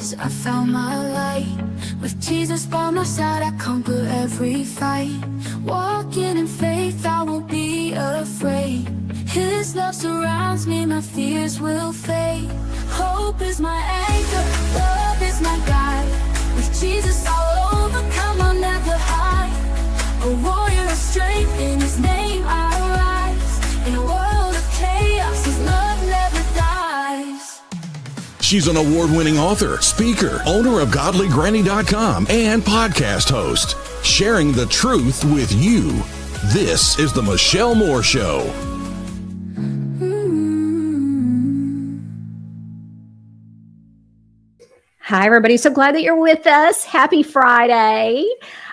darkness, I found my light. With Jesus by my side, I conquer every fight. Walking in faith, I won't be afraid. His love surrounds me, my fears will fade. Hope is my anchor, love is my guide. With Jesus I'll overcome, I'll never hide. A warrior of strength, in His name I rise. In a world of chaos, His love never dies. She's an award-winning author, speaker, owner of GodlyGranny.com, and podcast host, sharing the truth with you. This is The Michelle Moore Show. Hi, everybody. So glad that you're with us. Happy Friday.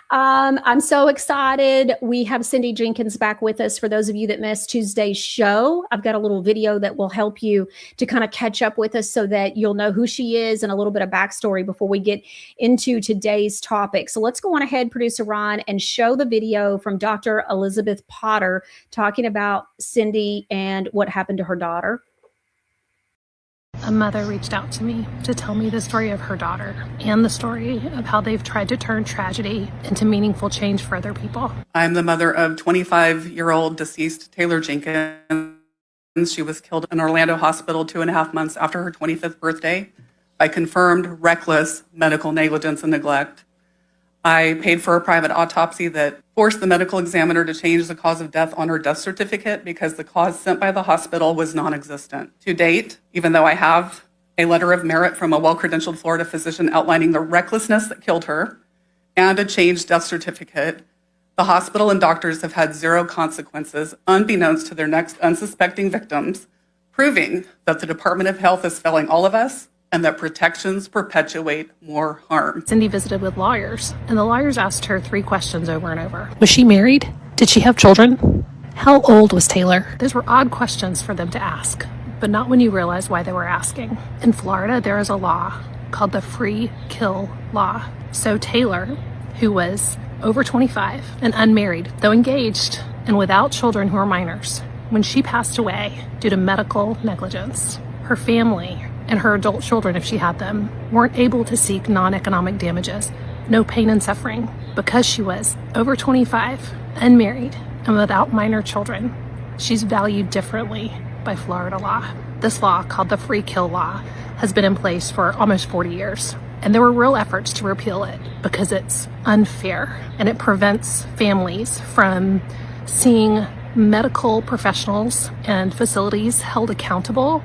I'm so excited. We have Cindy Jenkins back with us. For those of you that missed Tuesday's show, I've got a little video that will help you to kind of catch up with us so that you'll know who she is and a little bit of backstory before we get into today's topic. So let's go on ahead, Producer Ron, and show the video from Dr. Elizabeth Potter talking about Cindy and what happened to her daughter. A mother reached out to me to tell me the story of her daughter and the story of how they've tried to turn tragedy into meaningful change for other people. I'm the mother of 25-year-old deceased Taylor Jenkins. She was killed in Orlando Hospital 2.5 months after her 25th birthday by confirmed reckless medical negligence and neglect. I paid for a private autopsy that forced the medical examiner to change the cause of death on her death certificate because the cause sent by the hospital was non-existent. To date, even though I have a letter of merit from a well-credentialed Florida physician outlining the recklessness that killed her and a changed death certificate, the hospital and doctors have had zero consequences, unbeknownst to their next unsuspecting victims, proving that the Department of Health is failing all of us and that protections perpetuate more harm. Cindy visited with lawyers, and the lawyers asked her 3 questions over and over. Was she married? Did she have children? How old was Taylor? Those were odd questions for them to ask, but not when you realize why they were asking. In Florida, there is a law called the Free Kill Law. So Taylor, who was over 25 and unmarried, though engaged and without children who are minors, when she passed away due to medical negligence, her family and her adult children, if she had them, weren't able to seek non-economic damages, no pain and suffering, because she was over 25, unmarried, and without minor children. She's valued differently by Florida law. This law, called the Free Kill Law, has been in place for almost 40 years. And there were real efforts to repeal it because it's unfair and it prevents families from seeing medical professionals and facilities held accountable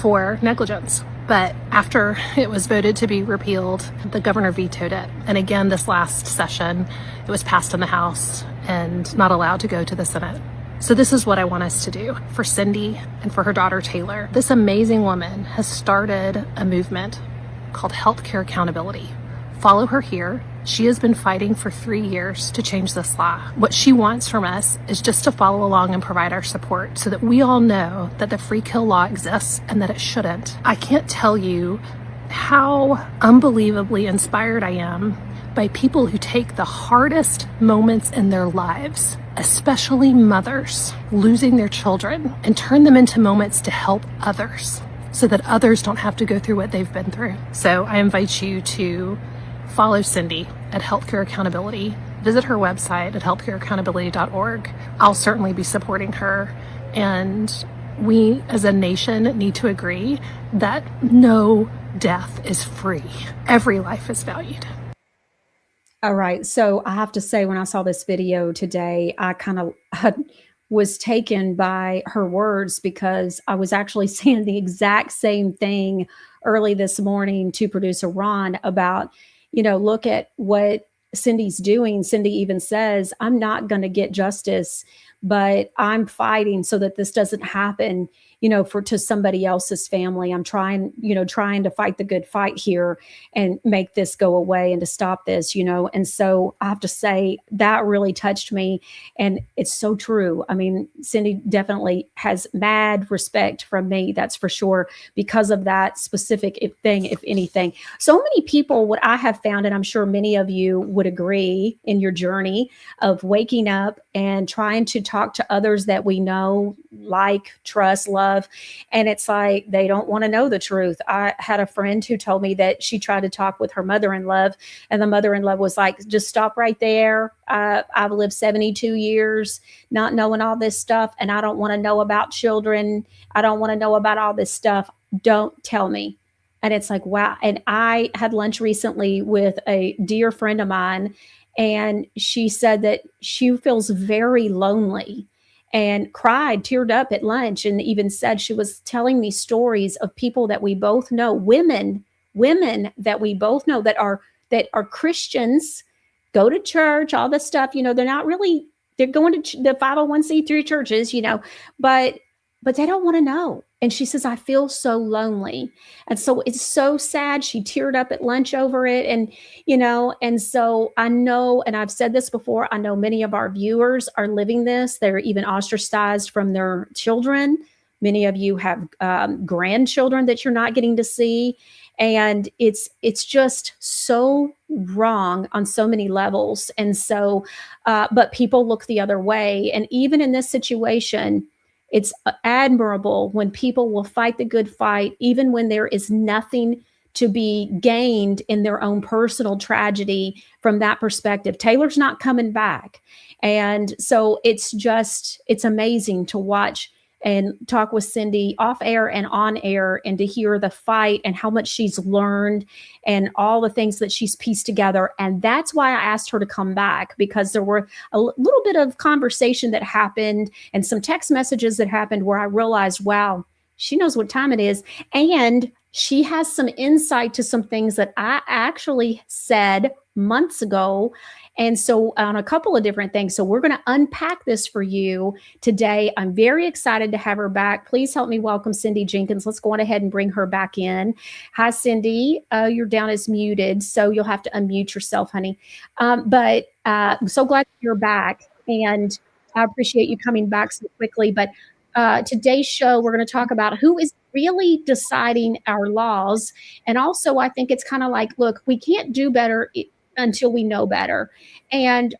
for negligence. But after it was voted to be repealed, the governor vetoed it. And again, this last session, it was passed in the House and not allowed to go to the Senate. So this is what I want us to do for Cindy and for her daughter, Taylor. This amazing woman has started a movement called Healthcare Accountability. Follow her here. She has been fighting for 3 years to change this law. What she wants from us is just to follow along and provide our support so that we all know that the free kill law exists and that it shouldn't. I can't tell you how unbelievably inspired I am by people who take the hardest moments in their lives, especially mothers losing their children, and turn them into moments to help others so that others don't have to go through what they've been through. So I invite you to follow Cindy at Healthcare Accountability. Visit her website at healthcareaccountability.org. I'll certainly be supporting her. And we as a nation need to agree that no death is free. Every life is valued. All right. So I have to say, when I saw this video today, I kind of was taken by her words because I was actually saying the exact same thing early this morning to Producer Ron about, look at what Cindy's doing. Cindy even says, I'm not going to get justice, but I'm fighting so that this doesn't happen, to somebody else's family. I'm trying to fight the good fight here and make this go away and to stop this, And so I have to say that really touched me. And it's so true. I mean, Cindy definitely has mad respect from me. That's for sure, because of that specific thing, if anything. So many people, what I have found, and I'm sure many of you would agree in your journey of waking up and trying to talk to others that we know, like, trust, love, love. And it's like, they don't want to know the truth. I had a friend who told me that she tried to talk with her mother-in-law, and the mother-in-law was like, just stop right there. I've lived 72 years not knowing all this stuff, and I don't want to know about children. I don't want to know about all this stuff. Don't tell me. And it's like, wow. And I had lunch recently with a dear friend of mine, and she said that she feels very lonely and cried, teared up at lunch, and even said she was telling me stories of people that we both know, women that we both know that are Christians, go to church, all this stuff. They're not really, they're going to the 501c3 churches, but they don't want to know. And she says, I feel so lonely. And so it's so sad. She teared up at lunch over it. And so I know, and I've said this before, I know many of our viewers are living this. They're even ostracized from their children. Many of you have grandchildren that you're not getting to see. And it's just so wrong on so many levels. And so, but people look the other way. And even in this situation, it's admirable when people will fight the good fight, even when there is nothing to be gained in their own personal tragedy from that perspective. Taylor's not coming back. And so it's amazing to watch and talk with Cindy off air and on air, and to hear the fight and how much she's learned and all the things that she's pieced together. And that's why I asked her to come back, because there were a little bit of conversation that happened and some text messages that happened where I realized, wow, she knows what time it is. And she has some insight to some things that I actually said months ago. And so on a couple of different things. So we're going to unpack this for you today. I'm very excited to have her back. Please help me welcome Cindy Jenkins. Let's go on ahead and bring her back in. Hi, Cindy. You're down as muted, so you'll have to unmute yourself, honey. But I'm so glad you're back. And I appreciate you coming back so quickly. But today's show, we're going to talk about who is really deciding our laws. And also, I think it's kind of like, look, we can't do better until we know better. And,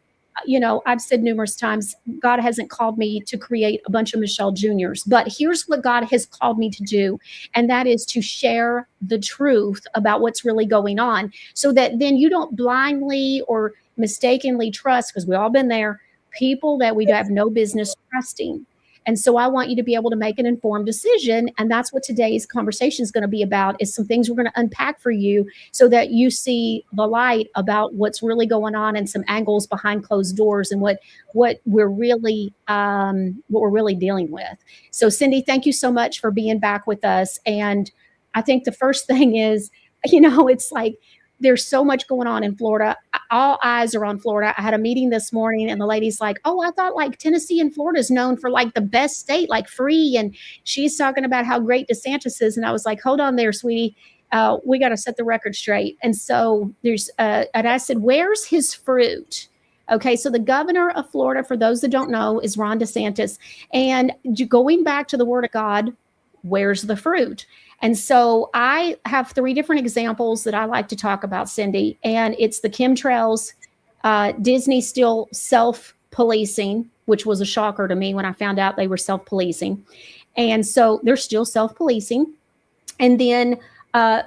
I've said numerous times, God hasn't called me to create a bunch of Michelle Juniors, but here's what God has called me to do. And that is to share the truth about what's really going on, so that then you don't blindly or mistakenly trust, because we've all been there, people that we have no business trusting. And so I want you to be able to make an informed decision. And that's what today's conversation is going to be about, is some things we're going to unpack for you so that you see the light about what's really going on and some angles behind closed doors and what we're really dealing with. So Cindy, thank you so much for being back with us. And I think the first thing is, it's like, there's so much going on in Florida. All eyes are on Florida. I had a meeting this morning, and the lady's like, oh, I thought like Tennessee and Florida is known for like the best state, like free. And she's talking about how great DeSantis is. And I was like, hold on there, sweetie. We got to set the record straight. And so and I said, where's his fruit? Okay, so the governor of Florida, for those that don't know, is Ron DeSantis. And going back to the word of God, where's the fruit? And so I have 3 different examples that I like to talk about, Cindy, and it's the chemtrails, Disney still self-policing, which was a shocker to me when I found out they were self-policing. And so they're still self-policing. And then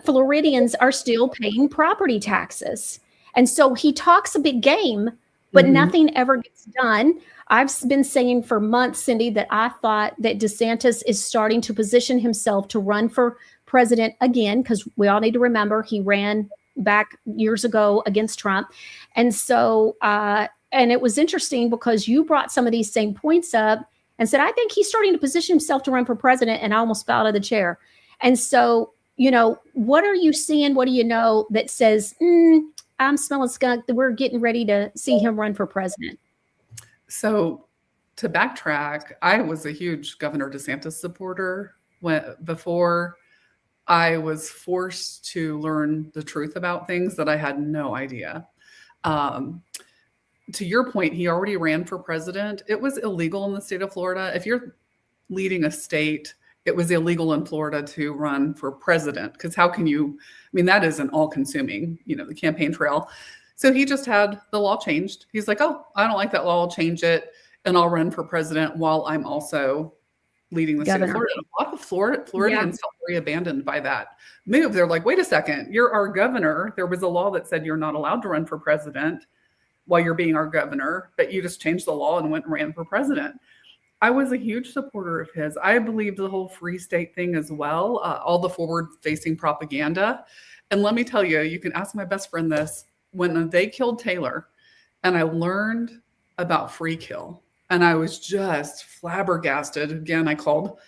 Floridians are still paying property taxes. And so he talks a big game, but nothing ever gets done. I've been saying for months, Cindy, that I thought that DeSantis is starting to position himself to run for president again, because we all need to remember he ran back years ago against Trump. And so, and it was interesting because you brought some of these same points up and said, I think he's starting to position himself to run for president, and I almost fell out of the chair. And so, what are you seeing? What do you know that says, I'm smelling skunk, that we're getting ready to see him run for president? So to backtrack, I was a huge Governor DeSantis supporter before I was forced to learn the truth about things that I had no idea. To your point, he already ran for president. It was illegal in the state of Florida. If you're leading a state, it was illegal in Florida to run for president, because how can you, that is an all-consuming, the campaign trail. So he just had the law changed. He's like, oh, I don't like that law. I'll change it, and I'll run for president while I'm also leading the state of Governor. Florida. A lot of Floridians Yeah. felt very abandoned by that move. They're like, wait a second, you're our governor. There was a law that said you're not allowed to run for president while you're being our governor, but you just changed the law and went and ran for president. I was a huge supporter of his. I believed the whole free state thing as well, all the forward-facing propaganda. And let me tell you, you can ask my best friend this, when they killed Taylor and I learned about free kill, and I was just flabbergasted. Again, I called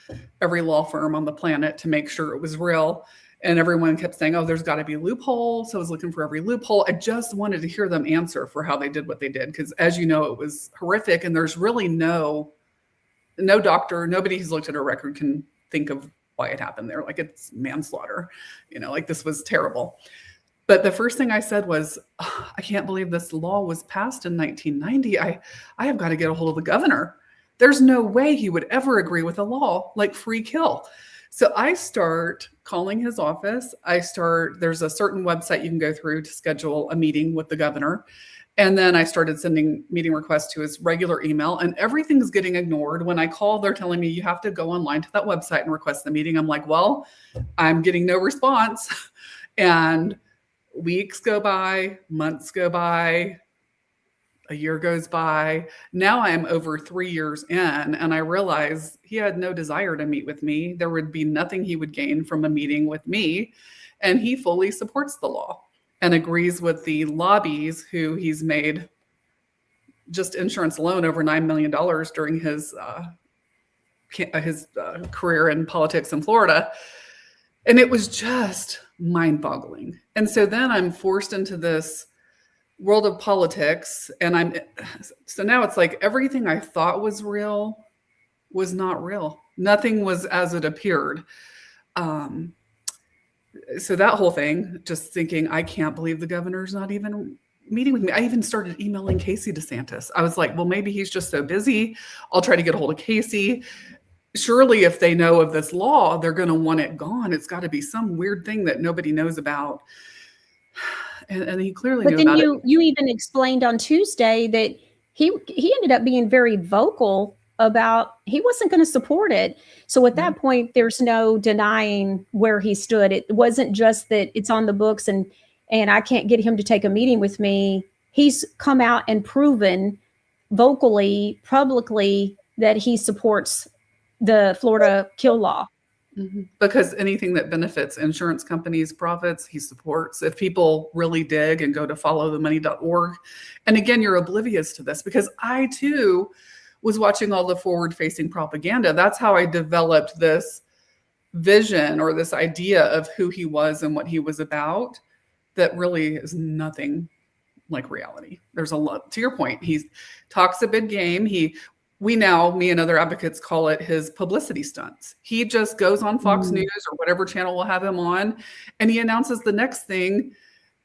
every law firm on the planet to make sure it was real. And everyone kept saying, oh, there's got to be a loophole. So I was looking for every loophole. I just wanted to hear them answer for how they did what they did. Because as you know, it was horrific. And there's really no doctor, nobody who's looked at her record can think of why it happened there. Like, it's manslaughter, like this was terrible. But the first thing I said was, oh, I can't believe this law was passed in 1990. I have got to get a hold of the governor. There's no way he would ever agree with a law like free kill. So I start calling his office. There's a certain website you can go through to schedule a meeting with the governor. And then I started sending meeting requests to his regular email, and everything's getting ignored. When I call, they're telling me you have to go online to that website and request the meeting. I'm like, well, I'm getting no response. And weeks go by, months go by, a year goes by. Now I am over 3 years in, and I realize he had no desire to meet with me. There would be nothing he would gain from a meeting with me. And he fully supports the law and agrees with the lobbies who he's made just insurance alone over $9 million during his career in politics in Florida. And it was just mind-boggling. And so then I'm forced into this world of politics, and so now it's like everything I thought was real was not real. Nothing was as it appeared. So that whole thing, just thinking, I can't believe the governor's not even meeting with me. I even started emailing Casey DeSantis. I was like, well, maybe he's just so busy. I'll try to get a hold of Casey. Surely if they know of this law, they're going to want it gone. It's got to be some weird thing that nobody knows about. And he clearly knew about it. But then you even explained on Tuesday that he ended up being very vocal about he wasn't going to support it. So at that point, there's no denying where he stood. It wasn't just that it's on the books and I can't get him to take a meeting with me. He's come out and proven vocally, publicly, that he supports the Florida kill law. Mm-hmm. Because anything that benefits insurance companies' profits, he supports. If people really dig and go to followthemoney.org. And again, you're oblivious to this because I too was watching all the forward-facing propaganda. That's how I developed this vision or this idea of who he was and what he was about that really is nothing like reality. There's a lot, to your point, he talks a big game. Me and other advocates call it his publicity stunts. He just goes on Fox News or whatever channel will have him on, and he announces the next thing.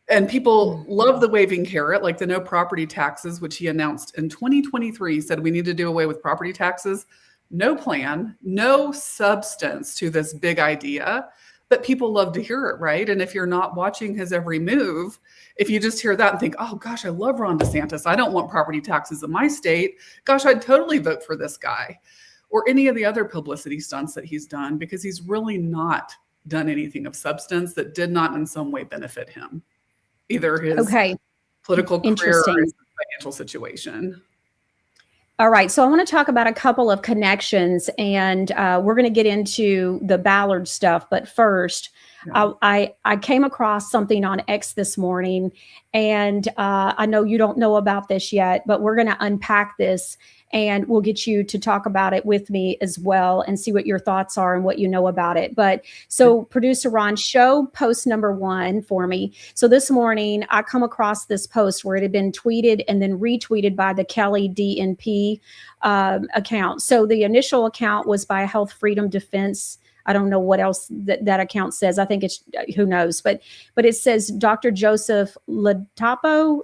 And people love the waving carrot, like the no property taxes, which he announced in 2023. He said we need to do away with property taxes. No plan, no substance to this big idea, but people love to hear it, right? And if you're not watching his every move, if you just hear that and think, oh gosh, I love Ron DeSantis, I don't want property taxes in my state, gosh, I'd totally vote for this guy. Or any of the other publicity stunts that he's done, because he's really not done anything of substance that did not in some way benefit him, either his political career or his financial situation. All right. So I want to talk about a couple of connections, and we're going to get into the Ballard stuff. But first, I came across something on X this morning, and I know you don't know about this yet, but we're going to unpack this, and we'll get you to talk about it with me as well and see what your thoughts are and what you know about it. But so producer Ron, show post number 1 for me. So this morning I come across this post where it had been tweeted and then retweeted by the Kelly DNP account. So the initial account was by Health Freedom Defense. I don't know what else that account says. I think it's, who knows, but it says Dr. Joseph Ladapo.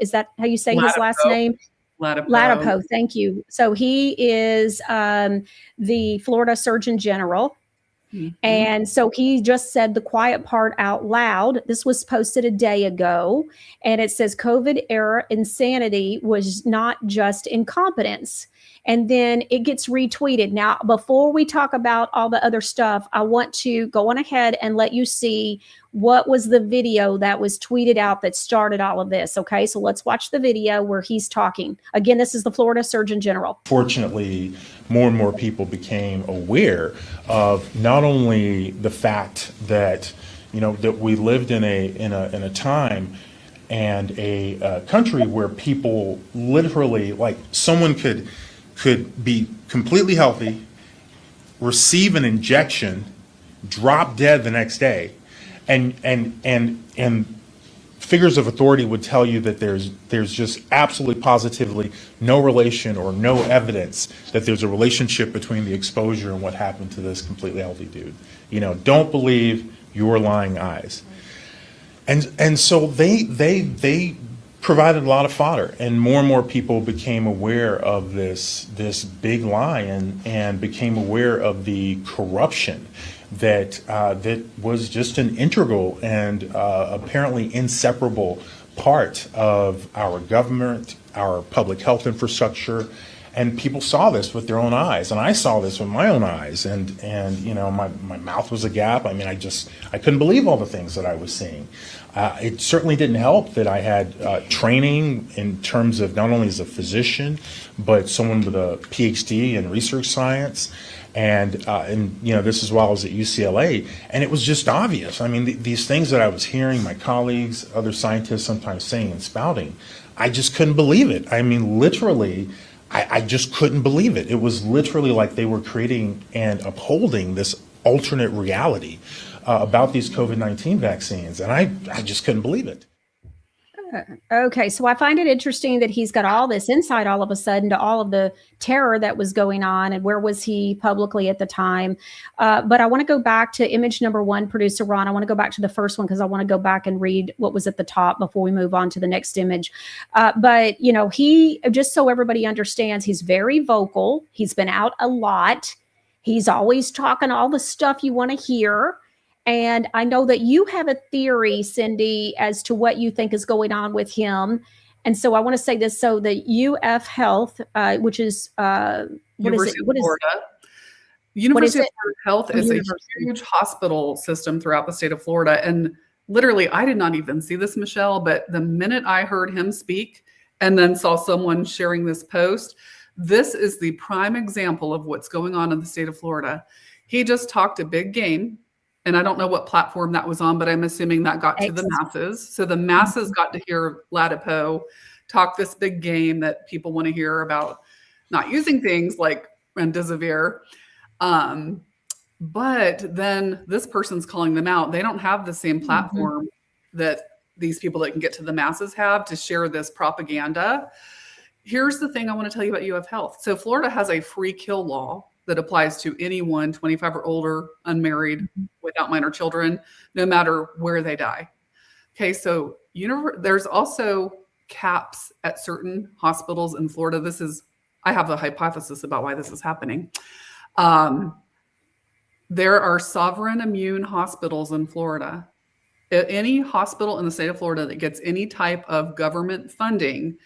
Is that how you say his last name? Ladapo, thank you. So he is the Florida Surgeon General. And so he just said the quiet part out loud. This was posted a day ago. And it says COVID era insanity was not just incompetence. And then it gets retweeted. Now, before we talk about all the other stuff, I want to go on ahead and let you see what was the video that was tweeted out that started all of this. Okay, so let's watch the video where he's talking. Again, this is the Florida Surgeon General. Fortunately, more and more people became aware of not only the fact that, that we lived in a time and a country where people literally, like, someone could be completely healthy, receive an injection, drop dead the next day, and figures of authority would tell you that there's just absolutely positively no relation or no evidence that there's a relationship between the exposure and what happened to this completely healthy dude. Don't believe your lying eyes. And so they provided a lot of fodder, and more people became aware of this big lie and became aware of the corruption that was just an integral and apparently inseparable part of our government, our public health infrastructure, and people saw this with their own eyes, and I saw this with my own eyes, and my mouth was agape. I mean, I couldn't believe all the things that I was seeing. It certainly didn't help that I had training in terms of not only as a physician, but someone with a PhD in research science. And this is while I was at UCLA, and it was just obvious. I mean, these things that I was hearing my colleagues, other scientists sometimes saying and spouting, I just couldn't believe it. I mean, literally, I just couldn't believe it. It was literally like they were creating and upholding this alternate reality about these COVID-19 vaccines, and I just couldn't believe it. Okay, so I find it interesting that he's got all this insight all of a sudden to all of the terror that was going on, and where was he publicly at the time. But I want to go back to image number one, producer Ron. I want to go back to the first one because I want to go back and read what was at the top before we move on to the next image. But he, just so everybody understands, he's very vocal. He's been out a lot. He's always talking all the stuff you want to hear. And I know that you have a theory, Cindy, as to what you think is going on with him. And so I want to say this. So the UF Health, which is, University of Florida. University of Florida Health is a huge hospital system throughout the state of Florida. And literally, I did not even see this, Michelle, but the minute I heard him speak and then saw someone sharing this post, this is the prime example of what's going on in the state of Florida. He just talked a big game. And I don't know what platform that was on, but I'm assuming that got to the masses. So the masses got to hear Latipo talk this big game that people want to hear about not using things like remdesivir. But then this person's calling them out. They don't have the same platform that these people that can get to the masses have to share this propaganda. Here's the thing I want to tell you about UF Health. So Florida has a free kill law that applies to anyone 25 or older, unmarried, without minor children, no matter where they die. Okay, so there's also caps at certain hospitals in Florida. I have a hypothesis about why this is happening. There are sovereign immune hospitals in Florida. Any hospital in the state of Florida that gets any type of government funding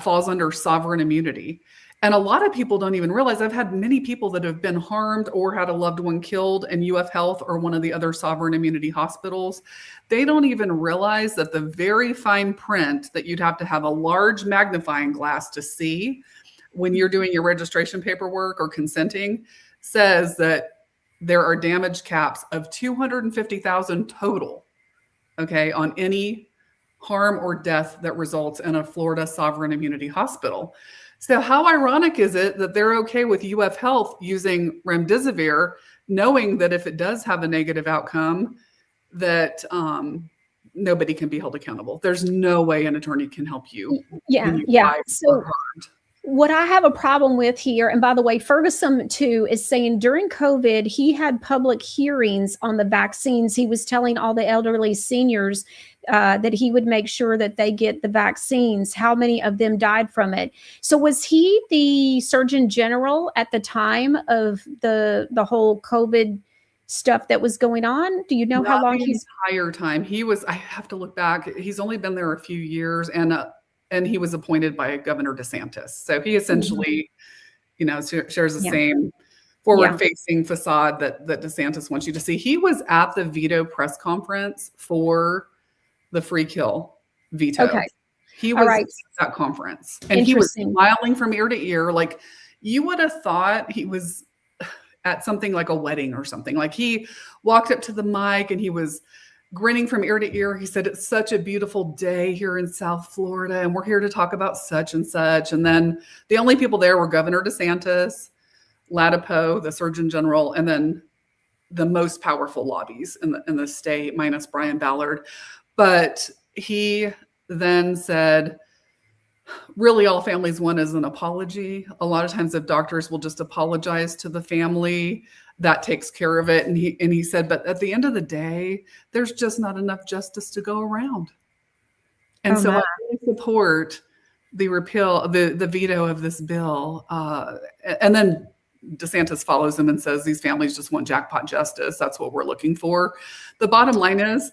falls under sovereign immunity. And a lot of people don't even realize, I've had many people that have been harmed or had a loved one killed in UF Health or one of the other sovereign immunity hospitals. They don't even realize that the very fine print that you'd have to have a large magnifying glass to see when you're doing your registration paperwork or consenting says that there are damage caps of $250,000 total, okay, on any harm or death that results in a Florida sovereign immunity hospital. So how ironic is it that they're okay with UF Health using remdesivir, knowing that if it does have a negative outcome, that nobody can be held accountable? There's no way an attorney can help you. Yeah. So what I have a problem with here, and by the way, Ferguson too is saying during COVID, he had public hearings on the vaccines. He was telling all the elderly seniors that he would make sure that they get the vaccines. How many of them died from it? So was he the Surgeon General at the time of the whole COVID stuff that was going on? Do you know how Not long the he's? entire time. I have to look back. He's only been there a few years, and he was appointed by Governor DeSantis. So he essentially, shares the Yeah. same forward-facing facade that DeSantis wants you to see. He was at the veto press conference for the free kill veto. Okay. He All was right. at that conference, and he was Interesting. smiling from ear to ear. Like, you would have thought he was at something like a wedding or something. Like, he walked up to the mic and he was grinning from ear to ear. He said, "It's such a beautiful day here in South Florida, and we're here to talk about such and such." And then the only people there were Governor DeSantis, Latipo, the Surgeon General, and then the most powerful lobbies in the state, minus Brian Ballard. But he then said, really, all families want is an apology. A lot of times, if doctors will just apologize to the family, that takes care of it. And he said, but at the end of the day, there's just not enough justice to go around. And Oh, so my. I really support the repeal, the veto of this bill. And then DeSantis follows him and says, these families just want jackpot justice. That's what we're looking for. The bottom line is,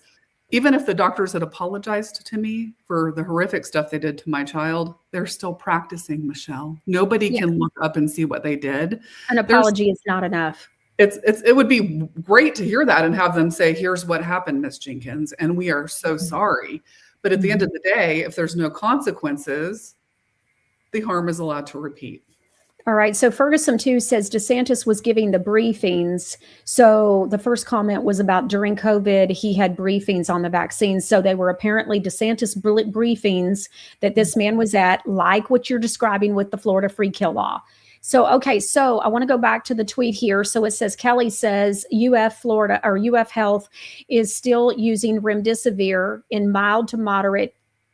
even if the doctors had apologized to me for the horrific stuff they did to my child, they're still practicing, Michelle. Nobody can look up and see what they did. An apology is not enough. It would be great to hear that and have them say, here's what happened, Miss Jenkins, and we are so sorry. But at the end of the day, if there's no consequences, the harm is allowed to repeat. All right. So Ferguson too says DeSantis was giving the briefings. So the first comment was about during COVID, he had briefings on the vaccines. So they were apparently DeSantis briefings that this man was at, like what you're describing with the Florida free kill law. So, okay. So I want to go back to the tweet here. So it says, Kelly says UF Florida or UF Health is still using remdesivir in mild to moderate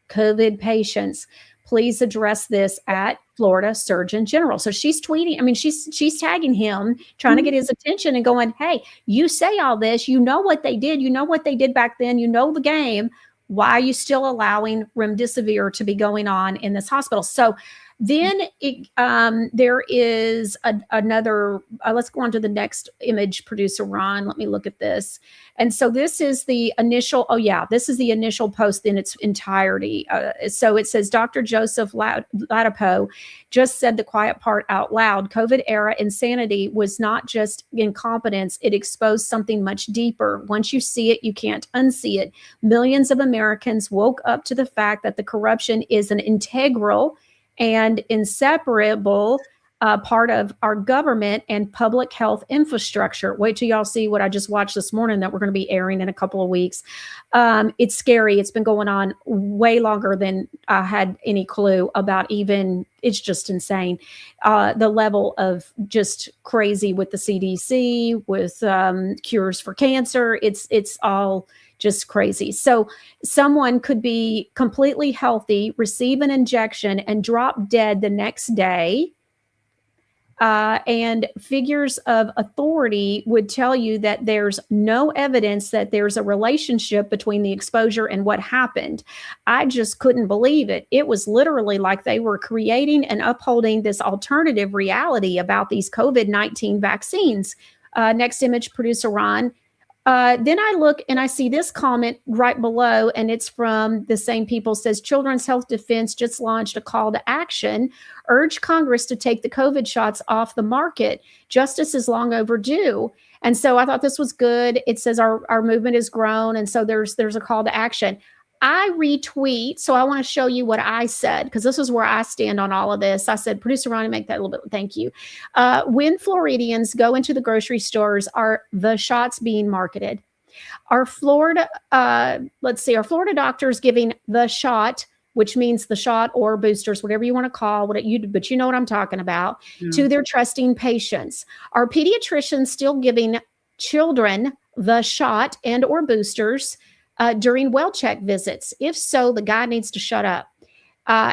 COVID patients. Please address this at Florida Surgeon General. So she's tweeting. I mean, she's tagging him, trying to get his attention and going, hey, you say all this. You know what they did. You know what they did back then. You know the game. Why are you still allowing remdesivir to be going on in this hospital? So then there is another, let's go on to the next image, producer Ron. Let me look at this. And so this is the initial, this is the initial post in its entirety. So it says, Dr. Joseph Latipo just said the quiet part out loud. COVID era insanity was not just incompetence. It exposed something much deeper. Once you see it, you can't unsee it. Millions of Americans woke up to the fact that the corruption is an integral and inseparable part of our government and public health infrastructure. Wait till y'all see what I just watched this morning that we're going to be airing in a couple of weeks. It's scary. It's been going on way longer than I had any clue about. Even it's just insane. The level of just crazy with the CDC, with cures for cancer. It's all just crazy. So someone could be completely healthy, receive an injection, and drop dead the next day. And figures of authority would tell you that there's no evidence that there's a relationship between the exposure and what happened. I just couldn't believe it. It was literally like they were creating and upholding this alternative reality about these COVID-19 vaccines. Next image, producer Ron. Then I look and I see this comment right below, and it's from the same people. Says Children's Health Defense just launched a call to action, urge Congress to take the COVID shots off the market. Justice is long overdue. And so I thought this was good. It says our movement has grown, and so there's a call to action. I retweet, so I want to show you what I said, because this is where I stand on all of this. I said, producer Ronnie, make that a little bit, thank you. When Floridians go into the grocery stores, are the shots being marketed? Our Florida doctors giving the shot, which means the shot or boosters, whatever you want to call it, but you know what I'm talking about, to their trusting patients? Are pediatricians still giving children the shot and or boosters during well check visits? If so, the guy needs to shut up.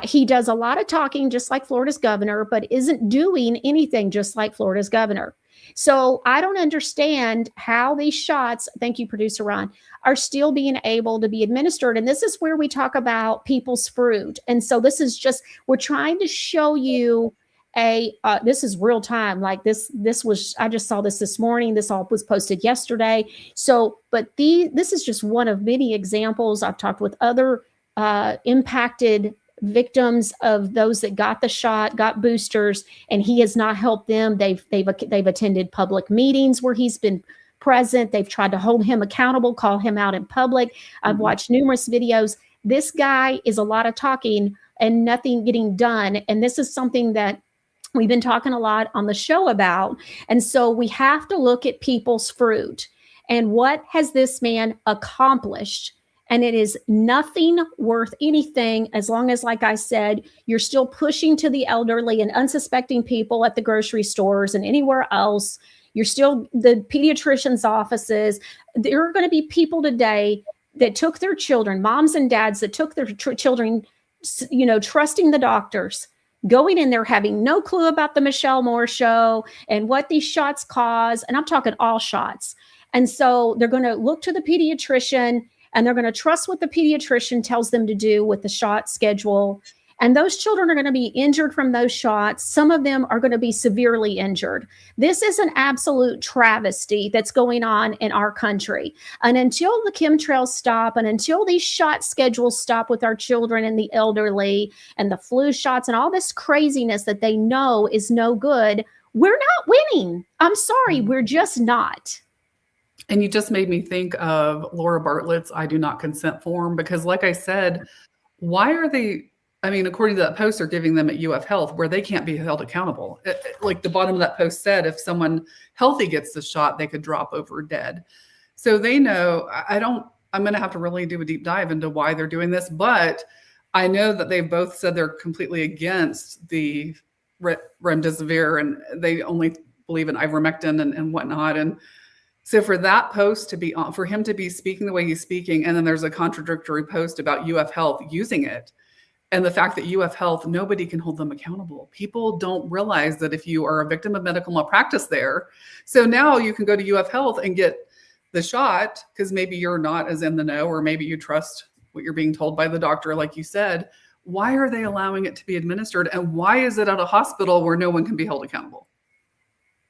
He does a lot of talking, just like Florida's governor, but isn't doing anything just like Florida's governor. So I don't understand how these shots, thank you, producer Ron, are still being able to be administered. And this is where we talk about people's fruit. And so this is just, we're trying to show you this is real time. Like this was, I just saw this morning. This all was posted yesterday. So, but this is just one of many examples. I've talked with other impacted victims of those that got the shot, got boosters, and he has not helped them. They've attended public meetings where he's been present. They've tried to hold him accountable, call him out in public. I've watched numerous videos. This guy is a lot of talking and nothing getting done. And this is something that we've been talking a lot on the show about. And so we have to look at people's fruit and what has this man accomplished. And it is nothing worth anything as long as, like I said, you're still pushing to the elderly and unsuspecting people at the grocery stores and anywhere else. You're still the pediatrician's offices. There are going to be people today that took their children, moms and dads that took their children, trusting the doctors, going in there having no clue about the Michelle Moore show and what these shots cause. And I'm talking all shots. And so they're going to look to the pediatrician and they're going to trust what the pediatrician tells them to do with the shot schedule. And those children are going to be injured from those shots. Some of them are going to be severely injured. This is an absolute travesty that's going on in our country. And until the chemtrails stop and until these shot schedules stop with our children and the elderly and the flu shots and all this craziness that they know is no good, we're not winning. I'm sorry, we're just not. And you just made me think of Laura Bartlett's I Do Not Consent form, because like I said, why are they, according to that post, they're giving them at UF Health where they can't be held accountable. Like the bottom of that post said, if someone healthy gets the shot, they could drop over dead. So they know, I'm going to have to really do a deep dive into why they're doing this, but I know that they've both said they're completely against the remdesivir and they only believe in ivermectin and whatnot. And so for that post to be on, for him to be speaking the way he's speaking, and then there's a contradictory post about UF Health using it, and the fact that UF Health, nobody can hold them accountable. People don't realize that if you are a victim of medical malpractice there, so now you can go to UF Health and get the shot because maybe you're not as in the know, or maybe you trust what you're being told by the doctor, like you said. Why are they allowing it to be administered? And why is it at a hospital where no one can be held accountable?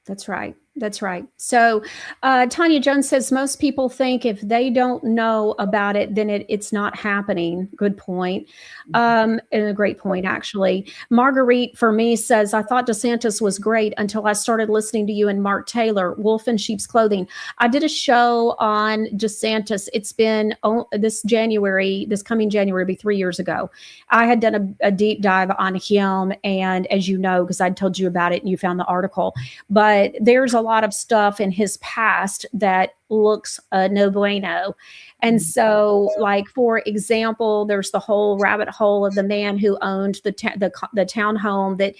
That's right. That's right. So Tanya Jones says most people think if they don't know about it, then it's not happening. Good point. And a great point, actually. Marguerite, for me, says, I thought DeSantis was great until I started listening to you and Mark Taylor, Wolf in Sheep's Clothing. I did a show on DeSantis. It's been this coming January, be 3 years ago. I had done a deep dive on him. And as you know, because I told you about it and you found the article, but there's a lot of stuff in his past that looks no bueno. And so, like, for example, there's the whole rabbit hole of the man who owned the townhome that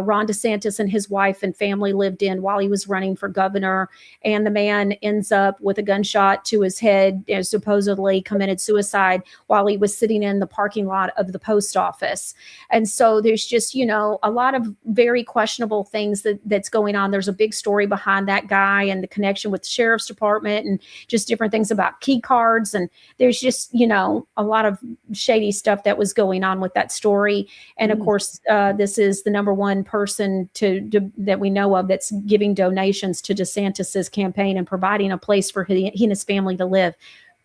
Ron DeSantis and his wife and family lived in while he was running for governor. And the man ends up with a gunshot to his head, supposedly committed suicide while he was sitting in the parking lot of the post office. And so there's just, a lot of very questionable things that's going on. There's a big story behind that guy and the connection with the sheriff's department and just different things about key cards. And there's just, a lot of shady stuff that was going on with that story. And of course, this is the number one person that we know of that's giving donations to DeSantis's campaign and providing a place for he and his family to live.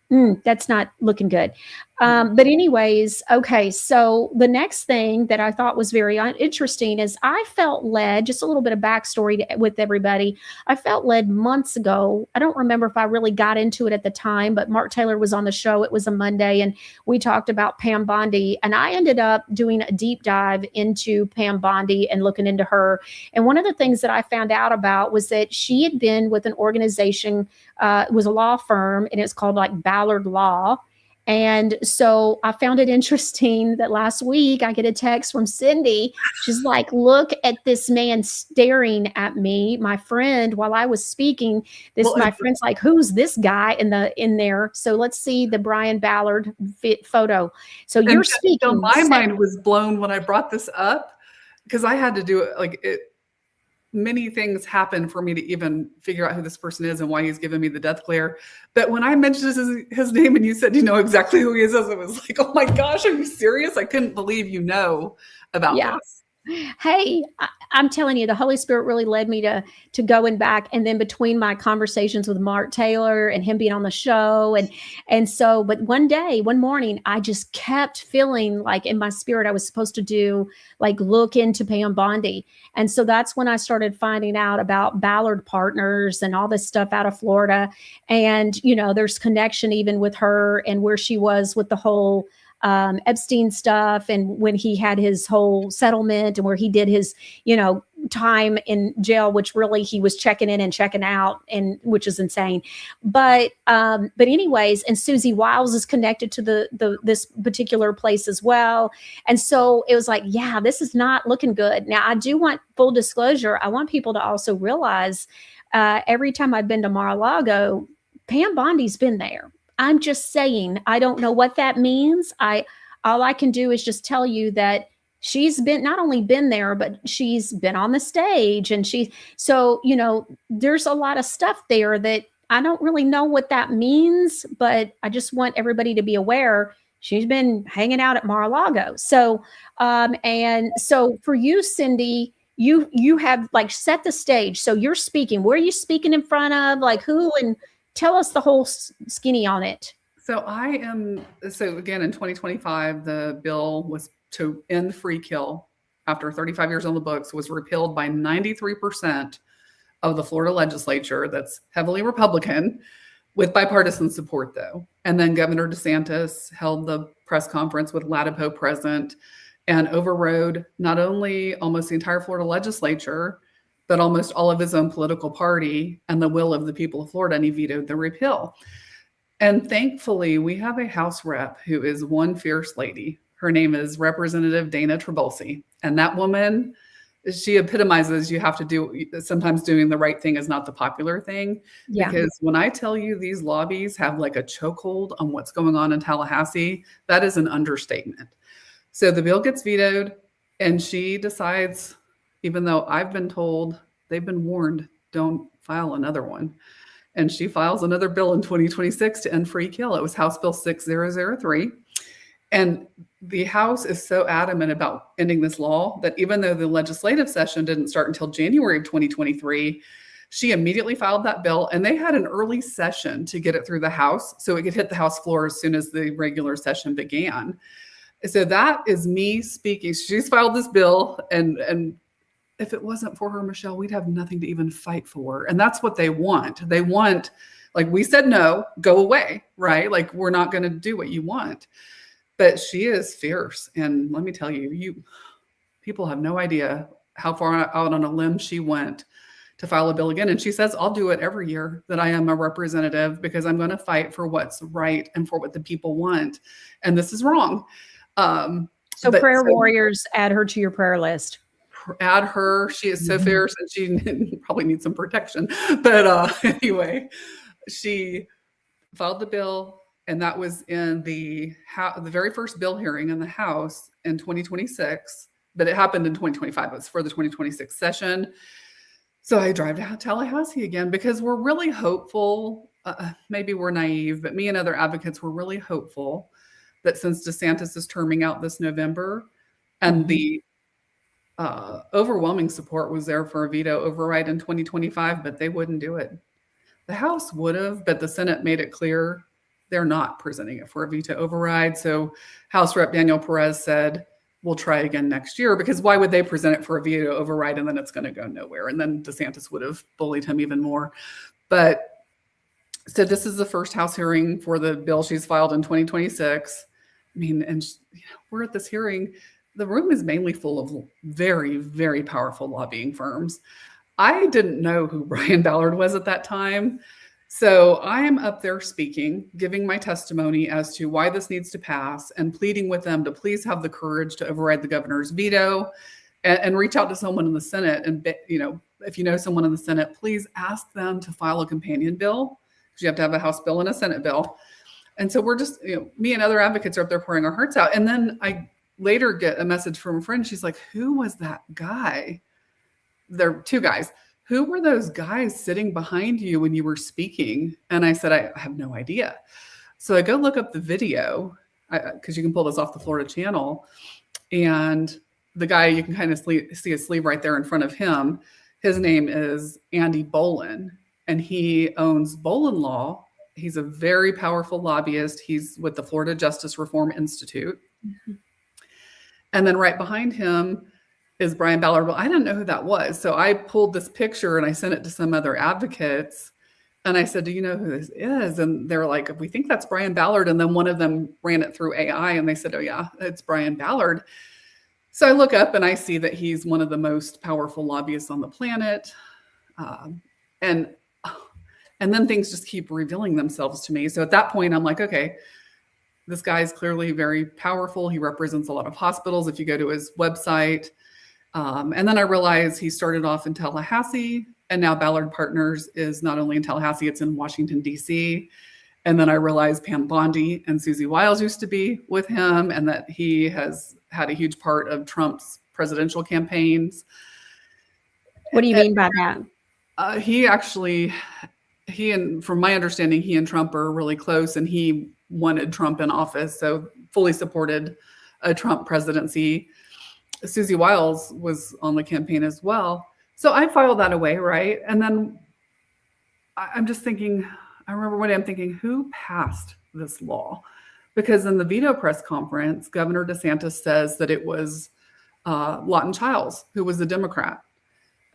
That's not looking good. But anyways, okay. So the next thing that I thought was very interesting is I felt led, just a little bit of backstory with everybody. I felt led months ago. I don't remember if I really got into it at the time, but Mark Taylor was on the show. It was a Monday and we talked about Pam Bondi, and I ended up doing a deep dive into Pam Bondi and looking into her. And one of the things that I found out about was that she had been with an organization, it was a law firm, and it's called like Ballard Law. And so I found it interesting that last week I get a text from Cindy. She's like, look at this man staring at me, my friend, while I was speaking. My friend's like, who's this guy in there? So let's see the Brian Ballard photo. So you're speaking. So my mind was blown when I brought this up because I had to do it many things happen for me to even figure out who this person is and why he's given me the death glare. But when I mentioned his name and you said, you know exactly who he is, it was like, oh my gosh, are you serious? I couldn't believe you know about this. Hey, I'm telling you, the Holy Spirit really led me to going back, and then between my conversations with Mark Taylor and him being on the show, and so, but one day, one morning, I just kept feeling like in my spirit I was supposed to do like look into Pam Bondi, and so that's when I started finding out about Ballard Partners and all this stuff out of Florida, and there's connection even with her and where she was with the whole Epstein stuff, and when he had his whole settlement and where he did his, time in jail, which really he was checking in and checking out, and which is insane. But anyways, and Susie Wiles is connected to the this particular place as well. And so it was like, yeah, this is not looking good. Now I do want full disclosure. I want people to also realize every time I've been to Mar-a-Lago, Pam Bondi's been there. I'm just saying, I don't know what that means. All I can do is just tell you that she's been not only been there, but she's been on the stage, and there's a lot of stuff there that I don't really know what that means, but I just want everybody to be aware she's been hanging out at Mar-a-Lago. So and so for you, Cindy, you have like set the stage. So you're speaking. Where are you speaking in front of? Like who? And tell us the whole skinny on it. So again, in 2025, the bill was to end free kill after 35 years on the books was repealed by 93% of the Florida legislature. That's heavily Republican, with bipartisan support though. And then Governor DeSantis held the press conference with Latipo present and overrode not only almost the entire Florida legislature, but almost all of his own political party and the will of the people of Florida, and he vetoed the repeal. And thankfully, we have a House rep who is one fierce lady. Her name is Representative Dana Trabulsi. And that woman, she epitomizes you have to do, sometimes doing the right thing is not the popular thing. Yeah. Because when I tell you these lobbies have like a chokehold on what's going on in Tallahassee, that is an understatement. So the bill gets vetoed, and she decides, even though I've been told, they've been warned, don't file another one. And she files another bill in 2026 to end free kill. It was House Bill 6003. And the House is so adamant about ending this law that even though the legislative session didn't start until January of 2023, she immediately filed that bill, and they had an early session to get it through the House so it could hit the House floor as soon as the regular session began. So that is me speaking. She's filed this bill, and if it wasn't for her, Michelle, we'd have nothing to even fight for. And that's what they want. They want, like we said, no, go away, right? Like we're not going to do what you want. But she is fierce. And let me tell you, people have no idea how far out on a limb she went to file a bill again. And she says, I'll do it every year that I am a representative because I'm going to fight for what's right and for what the people want. And this is wrong. So prayer warriors, add her to your prayer list. Add her. She is so fierce, and she probably needs some protection. But anyway, she filed the bill, and that was in the very first bill hearing in the House in 2026. But it happened in 2025. It was for the 2026 session. So I drive to Tallahassee again because we're really hopeful. Maybe we're naive, but me and other advocates were really hopeful that since DeSantis is terming out this November, and the overwhelming support was there for a veto override in 2025, but they wouldn't do it. The House would have, but the Senate made it clear they're not presenting it for a veto override. So House Rep Daniel Perez said, we'll try again next year, because why would they present it for a veto override and then it's going to go nowhere? And then DeSantis would have bullied him even more. But so this is the first House hearing for the bill she's filed in 2026. I mean, and we're at this hearing. The room is mainly full of very, very powerful lobbying firms. I didn't know who Brian Ballard was at that time. So I am up there speaking, giving my testimony as to why this needs to pass and pleading with them to please have the courage to override the governor's veto and reach out to someone in the Senate. And, if you know someone in the Senate, please ask them to file a companion bill, because you have to have a House bill and a Senate bill. And so we're just, me and other advocates are up there pouring our hearts out. And then I later get a message from a friend. She's like, who was that guy? There are two guys. Who were those guys sitting behind you when you were speaking? And I said, I have no idea. So I go look up the video, because you can pull this off the Florida channel. And the guy, you can kind of see his sleeve right there in front of him. His name is Andy Bolin, and he owns Bolin Law. He's a very powerful lobbyist. He's with the Florida Justice Reform Institute. Mm-hmm. And then right behind him is Brian Ballard. Well, I didn't know who that was. So I pulled this picture and I sent it to some other advocates. And I said, do you know who this is? And they're like, we think that's Brian Ballard. And then one of them ran it through AI and they said, oh yeah, it's Brian Ballard. So I look up and I see that he's one of the most powerful lobbyists on the planet. And then things just keep revealing themselves to me. So at that point, I'm like, okay, this guy is clearly very powerful. He represents a lot of hospitals if you go to his website. And then I realized he started off in Tallahassee, and now Ballard Partners is not only in Tallahassee, it's in Washington, D.C. And then I realized Pam Bondi and Susie Wiles used to be with him, and that he has had a huge part of Trump's presidential campaigns. What do you mean by that? He and from my understanding, he and Trump are really close, and he wanted Trump in office, so fully supported a Trump presidency. Susie Wiles was on the campaign as well. So I filed that away, right? And then I'm just thinking, I remember one day I'm thinking, who passed this law? Because in the veto press conference, Governor DeSantis says that it was Lawton Chiles, who was a Democrat.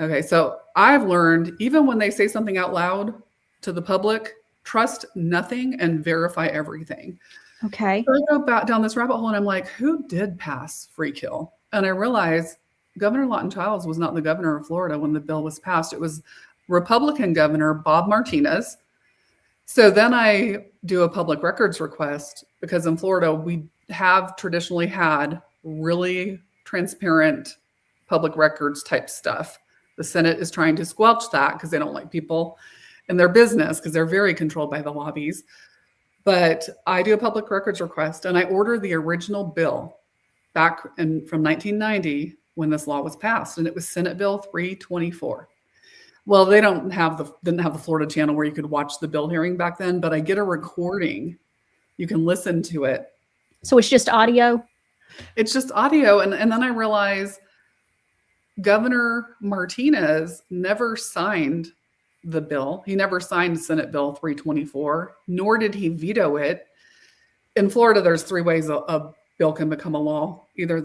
Okay, so I've learned, even when they say something out loud to the public, trust nothing and verify everything. Okay. So I go back down this rabbit hole and I'm like, who did pass free kill? And I realized Governor Lawton Chiles was not the governor of Florida when the bill was passed. It was Republican Governor Bob Martinez. So then I do a public records request because in Florida, we have traditionally had really transparent public records type stuff. The Senate is trying to squelch that because they don't like people in their business because they're very controlled by the lobbies. But I do a public records request and I order the original bill back from 1990 when this law was passed, and it was Senate Bill 324. Well, they didn't have the Florida channel where you could watch the bill hearing back then, but I get a recording. You can listen to it. So it's just audio? It's just audio. And then I realize Governor Martinez never signed the bill. He never signed Senate Bill 324, nor did he veto it. In Florida, there's three ways a bill can become a law. Either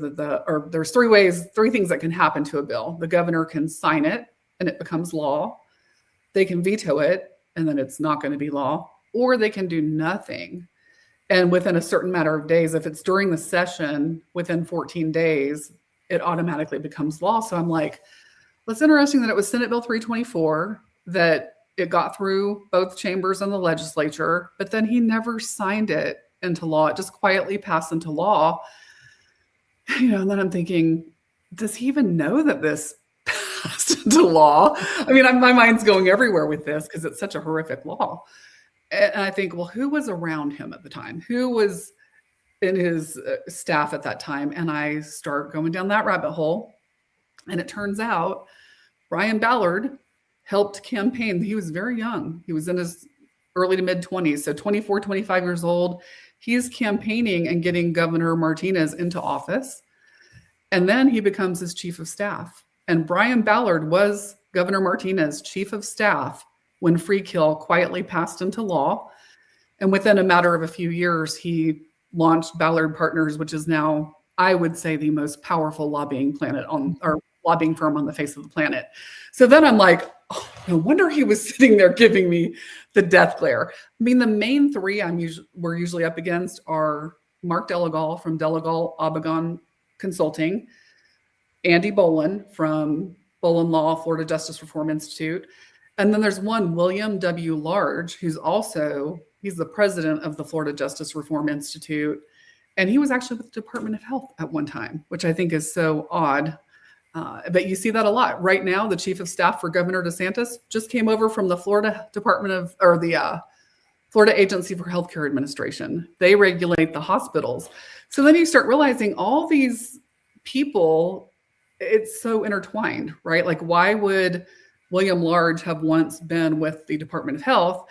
there's three things that can happen to a bill. The governor can sign it and it becomes law. They can veto it and then it's not going to be law, or they can do nothing. And within a certain matter of days, if it's during the session, within 14 days, it automatically becomes law. So I'm like, well, it's interesting that it was Senate Bill 324, that it got through both chambers in the legislature, but then he never signed it into law. It just quietly passed into law. And then I'm thinking, does he even know that this passed into law? I mean, my mind's going everywhere with this because it's such a horrific law. And I think, well, who was around him at the time? Who was in his staff at that time? And I start going down that rabbit hole. And it turns out Brian Ballard helped campaign. He was very young. He was in his early to mid 20s. So 24, 25 years old. He's campaigning and getting Governor Martinez into office. And then he becomes his chief of staff. And Brian Ballard was Governor Martinez's chief of staff when free kill quietly passed into law. And within a matter of a few years, he launched Ballard Partners, which is now, I would say, the most powerful lobbying firm on the face of the planet. So then I'm like, oh, no wonder he was sitting there giving me the death glare. I mean, the main three we're usually up against are Mark Delagal from Delagal Obegon Consulting, Andy Bolin from Bolin Law, Florida Justice Reform Institute, and then there's one William W. Large, he's the president of the Florida Justice Reform Institute, and he was actually with the Department of Health at one time, which I think is so odd. But you see that a lot. Right now, the chief of staff for Governor DeSantis just came over from the Florida Florida Agency for Healthcare Administration. They regulate the hospitals. So then you start realizing all these people, it's so intertwined, right? Like, why would William Large have once been with the Department of Health?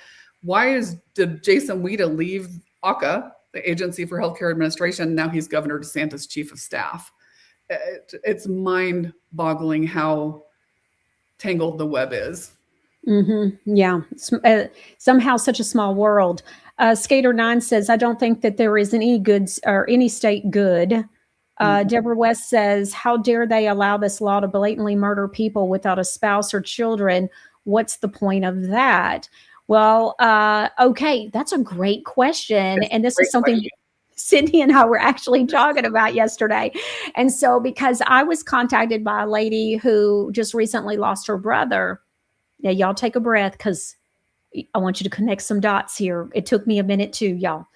Did Jason Weta leave AHCA, the Agency for Healthcare Administration? Now he's Governor DeSantis' chief of staff. it's mind-boggling how tangled the web is. Yeah. Somehow such a small world. Skater9 says, I don't think that there is any goods or any state good. Deborah West says, how dare they allow this law to blatantly murder people without a spouse or children? What's the point of that? Well, okay, that's a great question. And this is something Cindy and I were actually talking about yesterday. And so, because I was contacted by a lady who just recently lost her brother. Now, y'all take a breath because I want you to connect some dots here. It took me a minute too, y'all.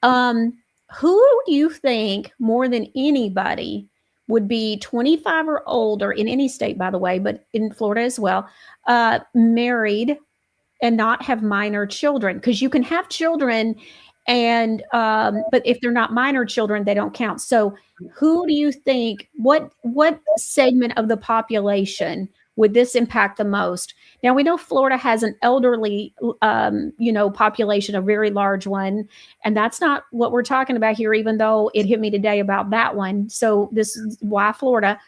Who do you think more than anybody would be 25 or older in any state, by the way, but in Florida as well, married and not have minor children? Because you can have children and but if they're not minor children, they don't count. So who do you think, what segment of the population would this impact the most? Now, we know Florida has an elderly, population, a very large one. And that's not what we're talking about here, even though it hit me today about that one. So this is why Florida.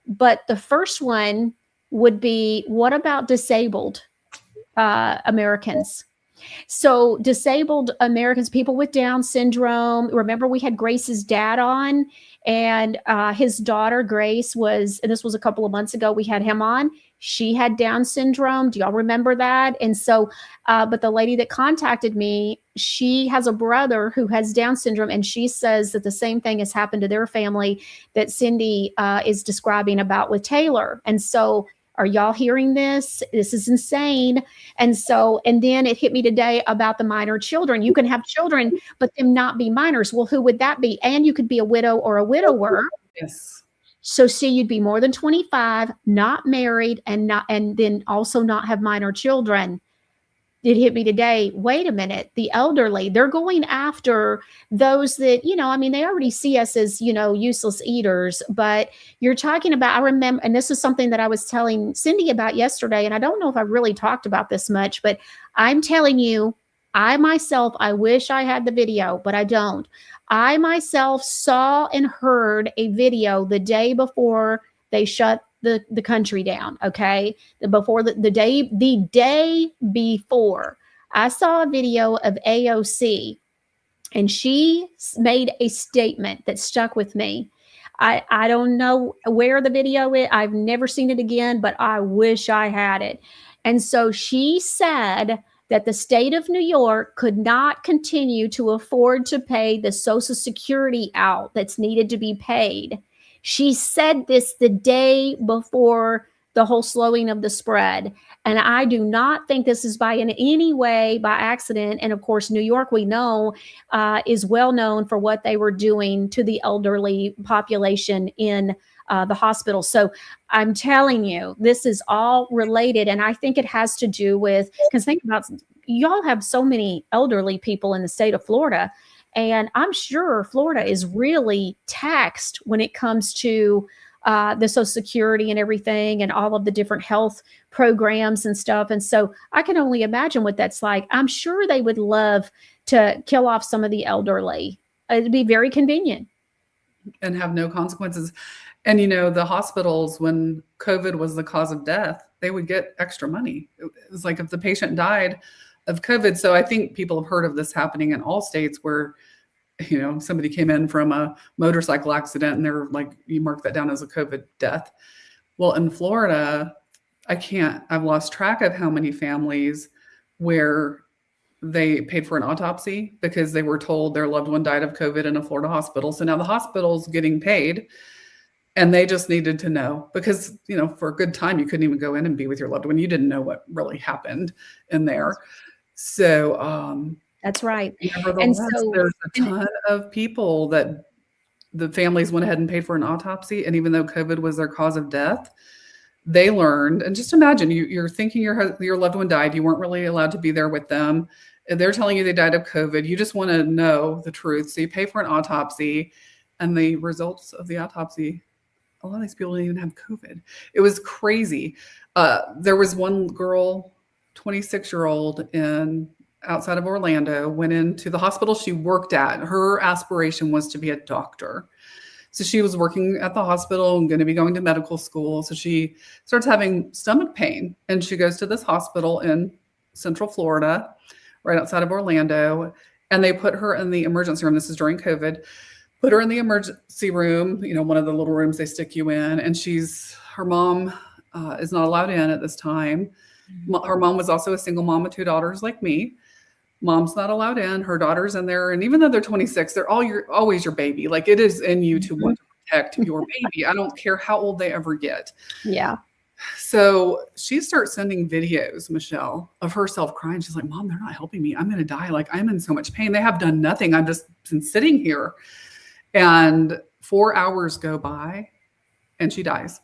But the first one would be, what about disabled Americans? So disabled Americans, people with Down syndrome. Remember, we had Grace's dad on, and his daughter Grace was, and this was a couple of months ago, we had him on. She had Down syndrome. Do y'all remember that? And so, but the lady that contacted me, she has a brother who has Down syndrome, and she says that the same thing has happened to their family that Cindy is describing about with Taylor. And so, are y'all hearing this? This is insane. And so, and then it hit me today about the minor children. You can have children, but them not be minors. Well, who would that be? And you could be a widow or a widower. Yes. So see, you'd be more than 25, not married, and then also not have minor children. It hit me today. Wait a minute. The elderly, they're going after those that, they already see us as, useless eaters, but you're talking about, I remember, and this is something that I was telling Cindy about yesterday, and I don't know if I really talked about this much, but I'm telling you, I myself, I wish I had the video, but I don't. I myself saw and heard a video the day before they shut the country down. Okay. The day before, I saw a video of AOC, and she made a statement that stuck with me. I don't know where the video is. I've never seen it again, but I wish I had it. And so she said that the state of New York could not continue to afford to pay the Social Security out that's needed to be paid. She said this the day before the whole slowing of the spread. And I do not think this is in any way by accident. And of course, New York, we know, is well known for what they were doing to the elderly population in the hospital. So I'm telling you, this is all related. And I think it has to do with, because think about, y'all have so many elderly people in the state of Florida. And I'm sure Florida is really taxed when it comes to the Social Security and everything, and all of the different health programs and stuff. And so I can only imagine what that's like. I'm sure they would love to kill off some of the elderly. It'd be very convenient. And have no consequences. And, the hospitals, when COVID was the cause of death, they would get extra money. It was like if the patient died of COVID. So I think people have heard of this happening in all states where, somebody came in from a motorcycle accident and they're like, you mark that down as a COVID death. Well, in Florida, I've lost track of how many families where they paid for an autopsy because they were told their loved one died of COVID in a Florida hospital. So now the hospital's getting paid, and they just needed to know because, for a good time, you couldn't even go in and be with your loved one. You didn't know what really happened in there. So, that's right. And so there's a ton of people that the families went ahead and paid for an autopsy. And even though COVID was their cause of death, they learned, and just imagine you're thinking your loved one died. You weren't really allowed to be there with them. They're telling you they died of COVID. You just want to know the truth. So you pay for an autopsy, and the results of the autopsy, a lot of these people didn't even have COVID. It was crazy. There was one girl, 26-year-old outside of Orlando, went into the hospital she worked at. Her aspiration was to be a doctor. So she was working at the hospital and going to be going to medical school. So she starts having stomach pain, and she goes to this hospital in Central Florida, right outside of Orlando. And they put her in the emergency room. This is during COVID. Put her in the emergency room, one of the little rooms they stick you in. And her mom is not allowed in at this time. Her mom was also a single mom with 2 daughters like me. Mom's not allowed in. Her daughter's in there. And even though they're 26, they're always your baby. Like, it is in you to want to protect your baby. I don't care how old they ever get. Yeah. So she starts sending videos, Michelle, of herself crying. She's like, Mom, they're not helping me. I'm going to die. Like, I'm in so much pain. They have done nothing. I've just been sitting here. And 4 hours go by and she dies.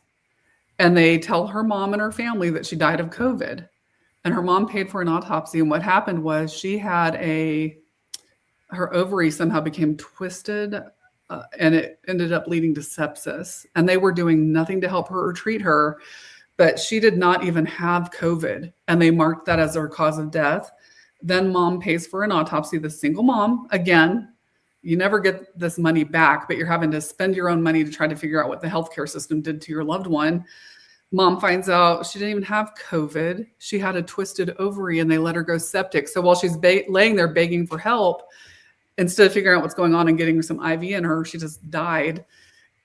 And they tell her mom and her family that she died of COVID. And her mom paid for an autopsy. And what happened was she had her ovary somehow became twisted, and it ended up leading to sepsis. And they were doing nothing to help her or treat her, but she did not even have COVID. And they marked that as her cause of death. Then mom pays for an autopsy, the single mom. Again, you never get this money back, but you're having to spend your own money to try to figure out what the healthcare system did to your loved one. Mom finds out she didn't even have COVID. She had a twisted ovary and they let her go septic. So while she's laying there begging for help, instead of figuring out what's going on and getting some IV in her, she just died.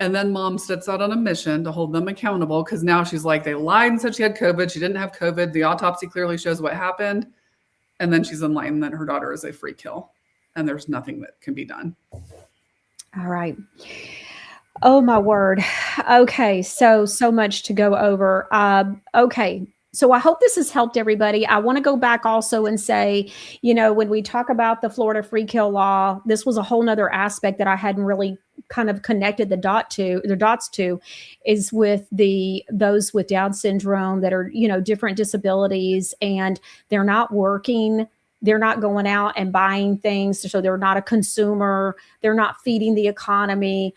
And then mom sets out on a mission to hold them accountable, because now she's like, they lied and said she had COVID. She didn't have COVID. The autopsy clearly shows what happened. And then she's enlightened that her daughter is a free kill and there's nothing that can be done. All right. Oh, my word. Okay. So much to go over. Okay. So I hope this has helped everybody. I want to go back also and say, when we talk about the Florida free kill law, this was a whole nother aspect that I hadn't really kind of connected the dots to, is with those with Down syndrome that are, different disabilities, and they're not working. They're not going out and buying things. So they're not a consumer. They're not feeding the economy.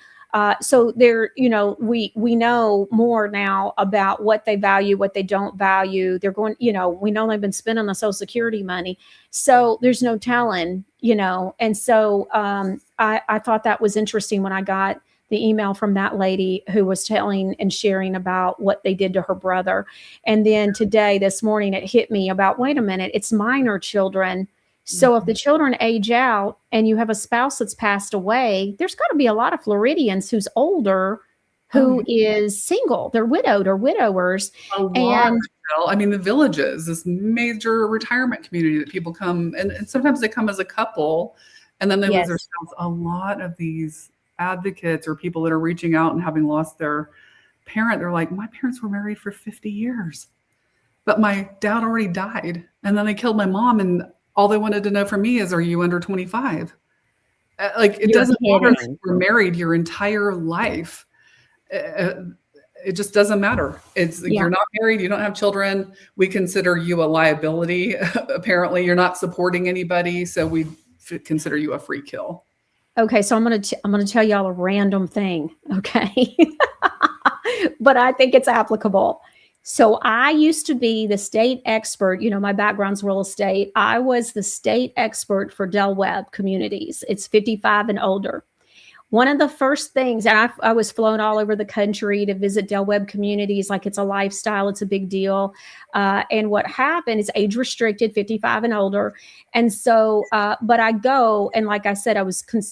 So they're, we know more now about what they value, what they don't value. They're going, we know they've been spending the Social Security money. So there's no telling, and so I thought that was interesting when I got the email from that lady who was telling and sharing about what they did to her brother. And then this morning, it hit me about, wait a minute, it's minor children. So if the children age out and you have a spouse that's passed away, there's got to be a lot of Floridians who's older, who is single. They're widowed or widowers. And I mean, the Villages, this major retirement community that people come, and sometimes they come as a couple, and then they lose their spouse. A lot of these advocates or people that are reaching out and having lost their parent, they're like, my parents were married for 50 years, but my dad already died. And then they killed my mom, and all they wanted to know from me is, are you under 25? It doesn't matter if you were married your entire life. It just doesn't matter. You're not married. You don't have children. We consider you a liability. Apparently you're not supporting anybody. So we consider you a free kill. Okay. So I'm going to tell y'all a random thing. Okay. But I think it's applicable. So I used to be the state expert. My background's real estate. I was the state expert for Del Webb communities. It's 55 and older. One of the first things, and I was flown all over the country to visit Del Webb communities. Like, it's a lifestyle. It's a big deal. And what happened is age restricted, 55 and older. And so, but I go, and like I said,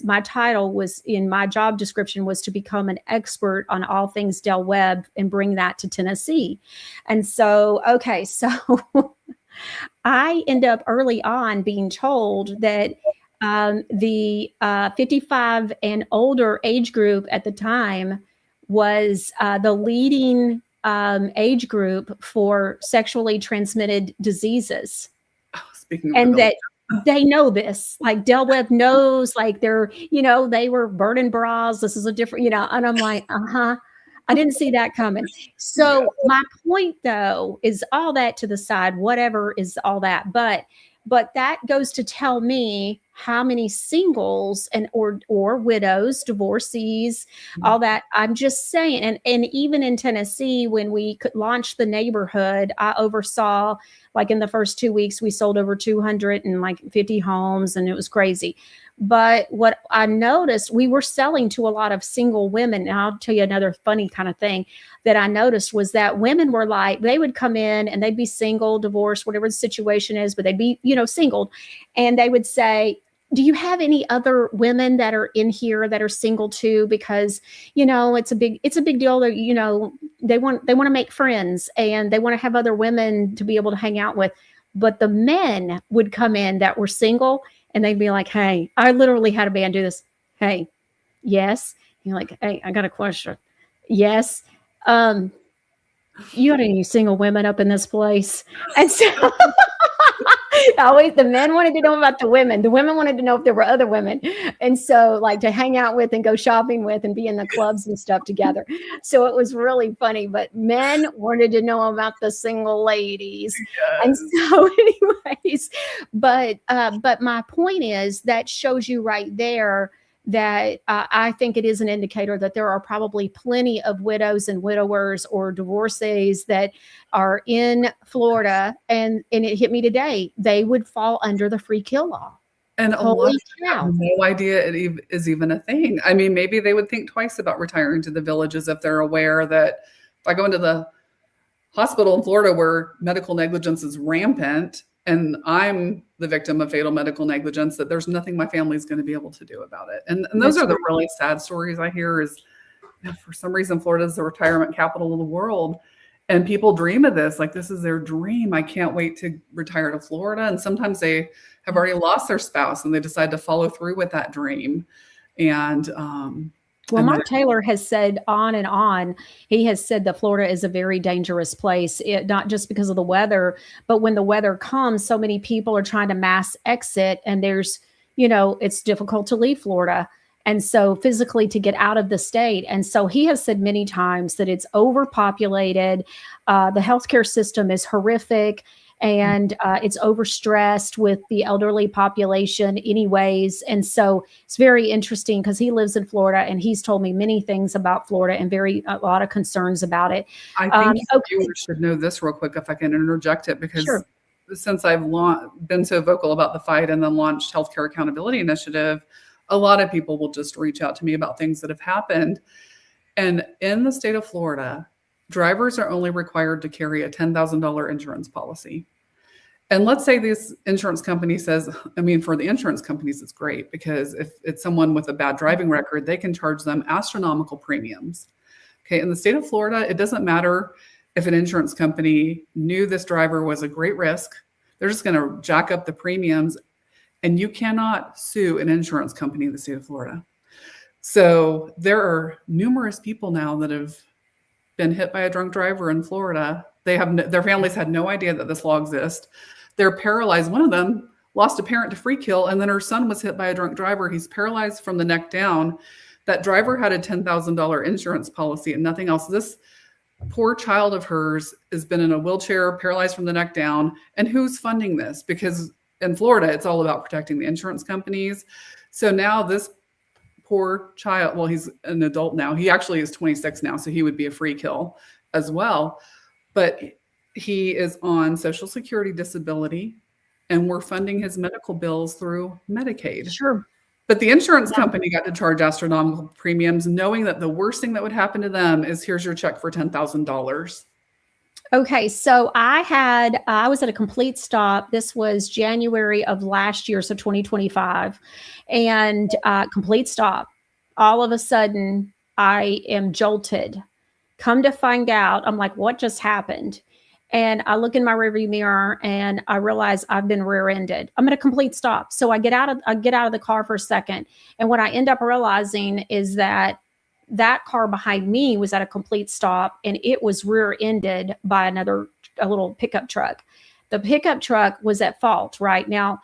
my title was, in my job description, was to become an expert on all things Del Webb and bring that to Tennessee. And so, okay, so I end up early on being told that the 55 and older age group at the time was the leading age group for sexually transmitted diseases. And that they know this, like Del Webb knows, like they were burning bras. This is a different, and I'm like, I didn't see that coming. So my point, though, is all that to the side, whatever is all that. But that goes to tell me how many singles or widows, divorcees, all that. I'm just saying. And even in Tennessee, when we could launch the neighborhood, I oversaw, like, in the first 2 weeks, we sold over 250 homes, and it was crazy. But what I noticed, we were selling to a lot of single women. And I'll tell you another funny kind of thing that I noticed was that women were like, they would come in and they'd be single, divorced, whatever the situation is, but they'd be, single. And they would say, do you have any other women that are in here that are single too? Because, it's a big deal that, they want to make friends and they want to have other women to be able to hang out with. But the men would come in that were single and they'd be like, hey, I literally had a man do this. Hey, yes. You're like, hey, I got a question. Yes. You got any single women up in this place? And so always the men wanted to know about the women. The women wanted to know if there were other women. And so like to hang out with and go shopping with and be in the clubs and stuff together. So it was really funny, but men wanted to know about the single ladies. Yes. And so anyways, but my point is that shows you right there that I think it is an indicator that there are probably plenty of widows and widowers or divorcees that are in Florida. And it hit me today. They would fall under the free kill law. And a lot of them have no idea it is even a thing. I mean, maybe they would think twice about retiring to the villages if they're aware that if I go into the hospital in Florida where medical negligence is rampant, and I'm the victim of fatal medical negligence, that there's nothing my family's going to be able to do about it. And those are the really sad stories I hear is, for some reason, Florida is the retirement capital of the world. And people dream of this, like this is their dream. I can't wait to retire to Florida. And sometimes they have already lost their spouse and they decide to follow through with that dream. And well, Mark Taylor has said on and on, he has said that Florida is a very dangerous place, not just because of the weather, but when the weather comes, so many people are trying to mass exit and there's, it's difficult to leave Florida. And so physically to get out of the state. And so he has said many times that it's overpopulated. The healthcare system is horrific. And it's overstressed with the elderly population anyways. And so it's very interesting because he lives in Florida and he's told me many things about Florida and a lot of concerns about it. I think viewers should know this real quick if I can interject it, because since I've been so vocal about the fight and then launched Healthcare Accountability Initiative, a lot of people will just reach out to me about things that have happened. And in the state of Florida, drivers are only required to carry a $10,000 insurance policy. And let's say this insurance company says, for the insurance companies, it's great because if it's someone with a bad driving record, they can charge them astronomical premiums. Okay. In the state of Florida, it doesn't matter if an insurance company knew this driver was a great risk. They're just going to jack up the premiums, and you cannot sue an insurance company in the state of Florida. So there are numerous people now that have been hit by a drunk driver in Florida. Their families had no idea that this law exists. They're paralyzed. One of them lost a parent to free kill, and then her son was hit by a drunk driver. He's paralyzed from the neck down. That driver had a $10,000 insurance policy and nothing else. This poor child of hers has been in a wheelchair, paralyzed from the neck down. And who's funding this? Because in Florida, it's all about protecting the insurance companies. So now this poor child, well, he's an adult now. He actually is 26 now, so he would be a free kill as well. But he is on Social Security disability, and we're funding his medical bills through Medicaid. Sure. But the insurance company got to charge astronomical premiums, knowing that the worst thing that would happen to them is here's your check for $10,000. Okay, so I was at a complete stop. This was January of last year, so 2025, and complete stop. All of a sudden, I am jolted. Come to find out, I'm like, what just happened? And I look in my rearview mirror and I realize I've been rear-ended. I'm at a complete stop. So I get out of the car for a second. And what I end up realizing is that car behind me was at a complete stop and it was rear-ended by a little pickup truck. The pickup truck was at fault. Right now,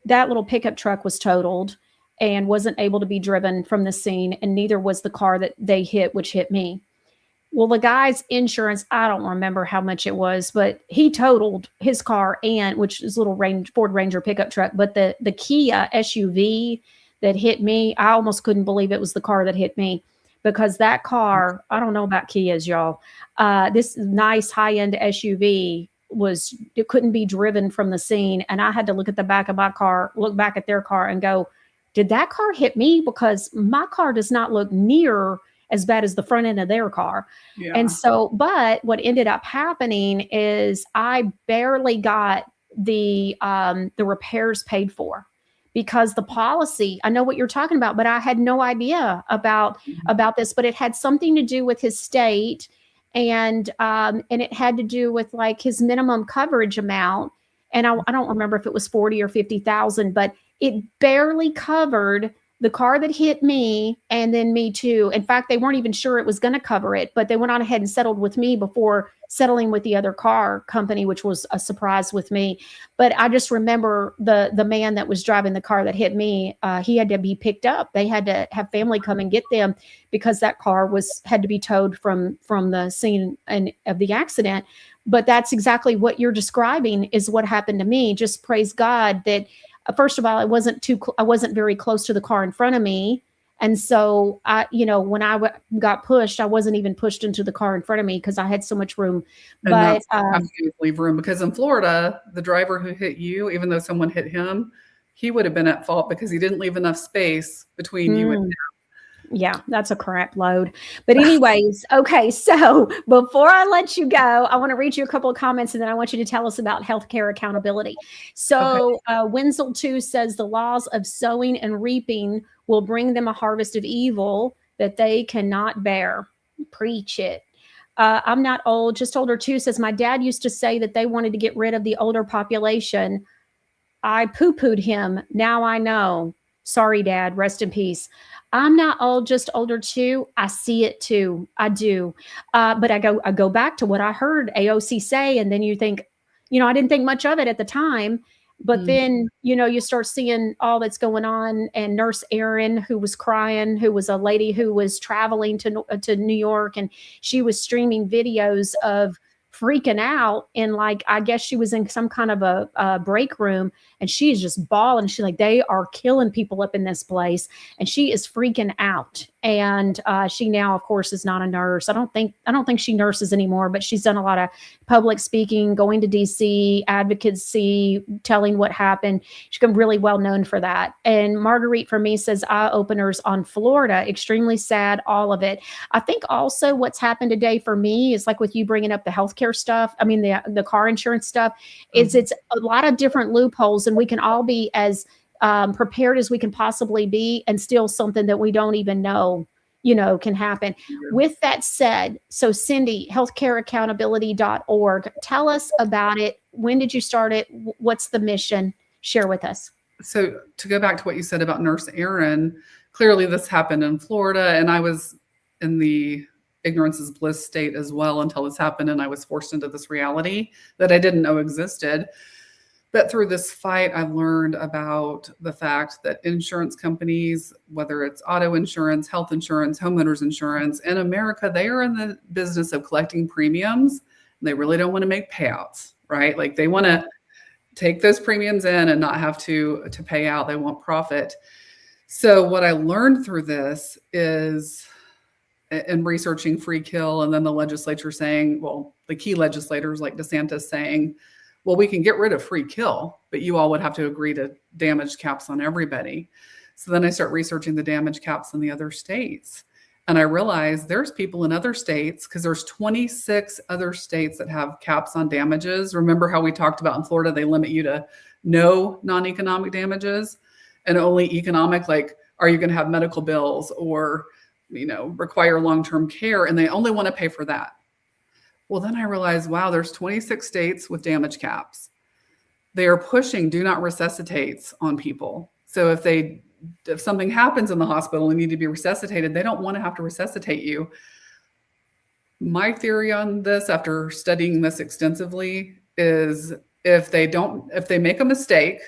that little pickup truck was totaled and wasn't able to be driven from the scene, and neither was the car that they hit, which hit me. Well, the guy's insurance, I don't remember how much it was, but he totaled his car, which is a little Ford Ranger pickup truck. But the Kia SUV that hit me, I almost couldn't believe it was the car that hit me, because that car, I don't know about Kias, y'all. This nice high-end SUV it couldn't be driven from the scene. And I had to look at the back of my car, look back at their car and go, did that car hit me? Because my car does not look near as bad as the front end of their car. Yeah. And so, but what ended up happening is I barely got the repairs paid for, because the policy, I know what you're talking about, but I had no idea about this, but it had something to do with his state, and it had to do with like his minimum coverage amount. And I don't remember if it was 40 or 50,000, but it barely covered the car that hit me and then me too. In fact, they weren't even sure it was going to cover it, but they went on ahead and settled with me before settling with the other car company, which was a surprise with me. But I just remember the man that was driving the car that hit me, he had to be picked up. They had to have family come and get them, because that car had to be towed from the scene of the accident. But that's exactly what you're describing is what happened to me. Just praise God that first of all, I wasn't very close to the car in front of me. And so when I got pushed, I wasn't even pushed into the car in front of me because I had so much room. And But leave room, because in Florida, the driver who hit you, even though someone hit him, he would have been at fault because he didn't leave enough space between you and him. Yeah, that's a crap load. But anyways, okay, so before I let you go, I want to read you a couple of comments, and then I want you to tell us about healthcare accountability. So Wenzel 2 says the laws of sowing and reaping will bring them a harvest of evil that they cannot bear. Preach it. I'm not old, just older too, says my dad used to say that they wanted to get rid of the older population. I poo-pooed him. Now I know. Sorry, Dad. Rest in peace. I'm not old, just older too. I see it too. I do. But I go back to what I heard AOC say, and then you think, I didn't think much of it at the time. But then, you start seeing all that's going on. And Nurse Erin, who was crying, who was a lady who was traveling to New York, and she was streaming videos of freaking out. And like, I guess she was in some kind of a break room, and she is just bawling. She's like, they are killing people up in this place. And she is freaking out. And she now, of course, is not a nurse. I don't think she nurses anymore, but she's done a lot of public speaking, going to DC, advocacy, telling what happened. She's been really well known for that. And Marguerite for me says eye openers on Florida, extremely sad, all of it. I think also what's happened today for me is like with you bringing up the healthcare stuff. I mean, the car insurance stuff is it's a lot of different loopholes, and we can all be as prepared as we can possibly be, and still something that we don't even know, can happen. With that said, so Cindy, healthcareaccountability.org, tell us about it. When did you start it? What's the mission? Share with us. So to go back to what you said about Nurse Erin, clearly this happened in Florida, and I was in the ignorance is bliss state as well until this happened, and I was forced into this reality that I didn't know existed. But through this fight, I've learned about the fact that insurance companies, whether it's auto insurance, health insurance, homeowners insurance, in America, they are in the business of collecting premiums, and they really don't want to make payouts, right? Like they want to take those premiums in and not have to pay out. They want profit. So what I learned through this is, in researching free kill, and then the legislature saying, well, the key legislators like DeSantis saying, well, we can get rid of free kill, but you all would have to agree to damage caps on everybody. So then I start researching the damage caps in the other states. And I realized there's people in other states, because there's 26 other states that have caps on damages. Remember how we talked about in Florida, they limit you to no non-economic damages and only economic, like, are you going to have medical bills or, require long-term care? And they only want to pay for that. Well, then I realized, wow, there's 26 states with damage caps. They are pushing do not resuscitates on people. So if something happens in the hospital and you need to be resuscitated, they don't want to have to resuscitate you. My theory on this, after studying this extensively, is if they make a mistake,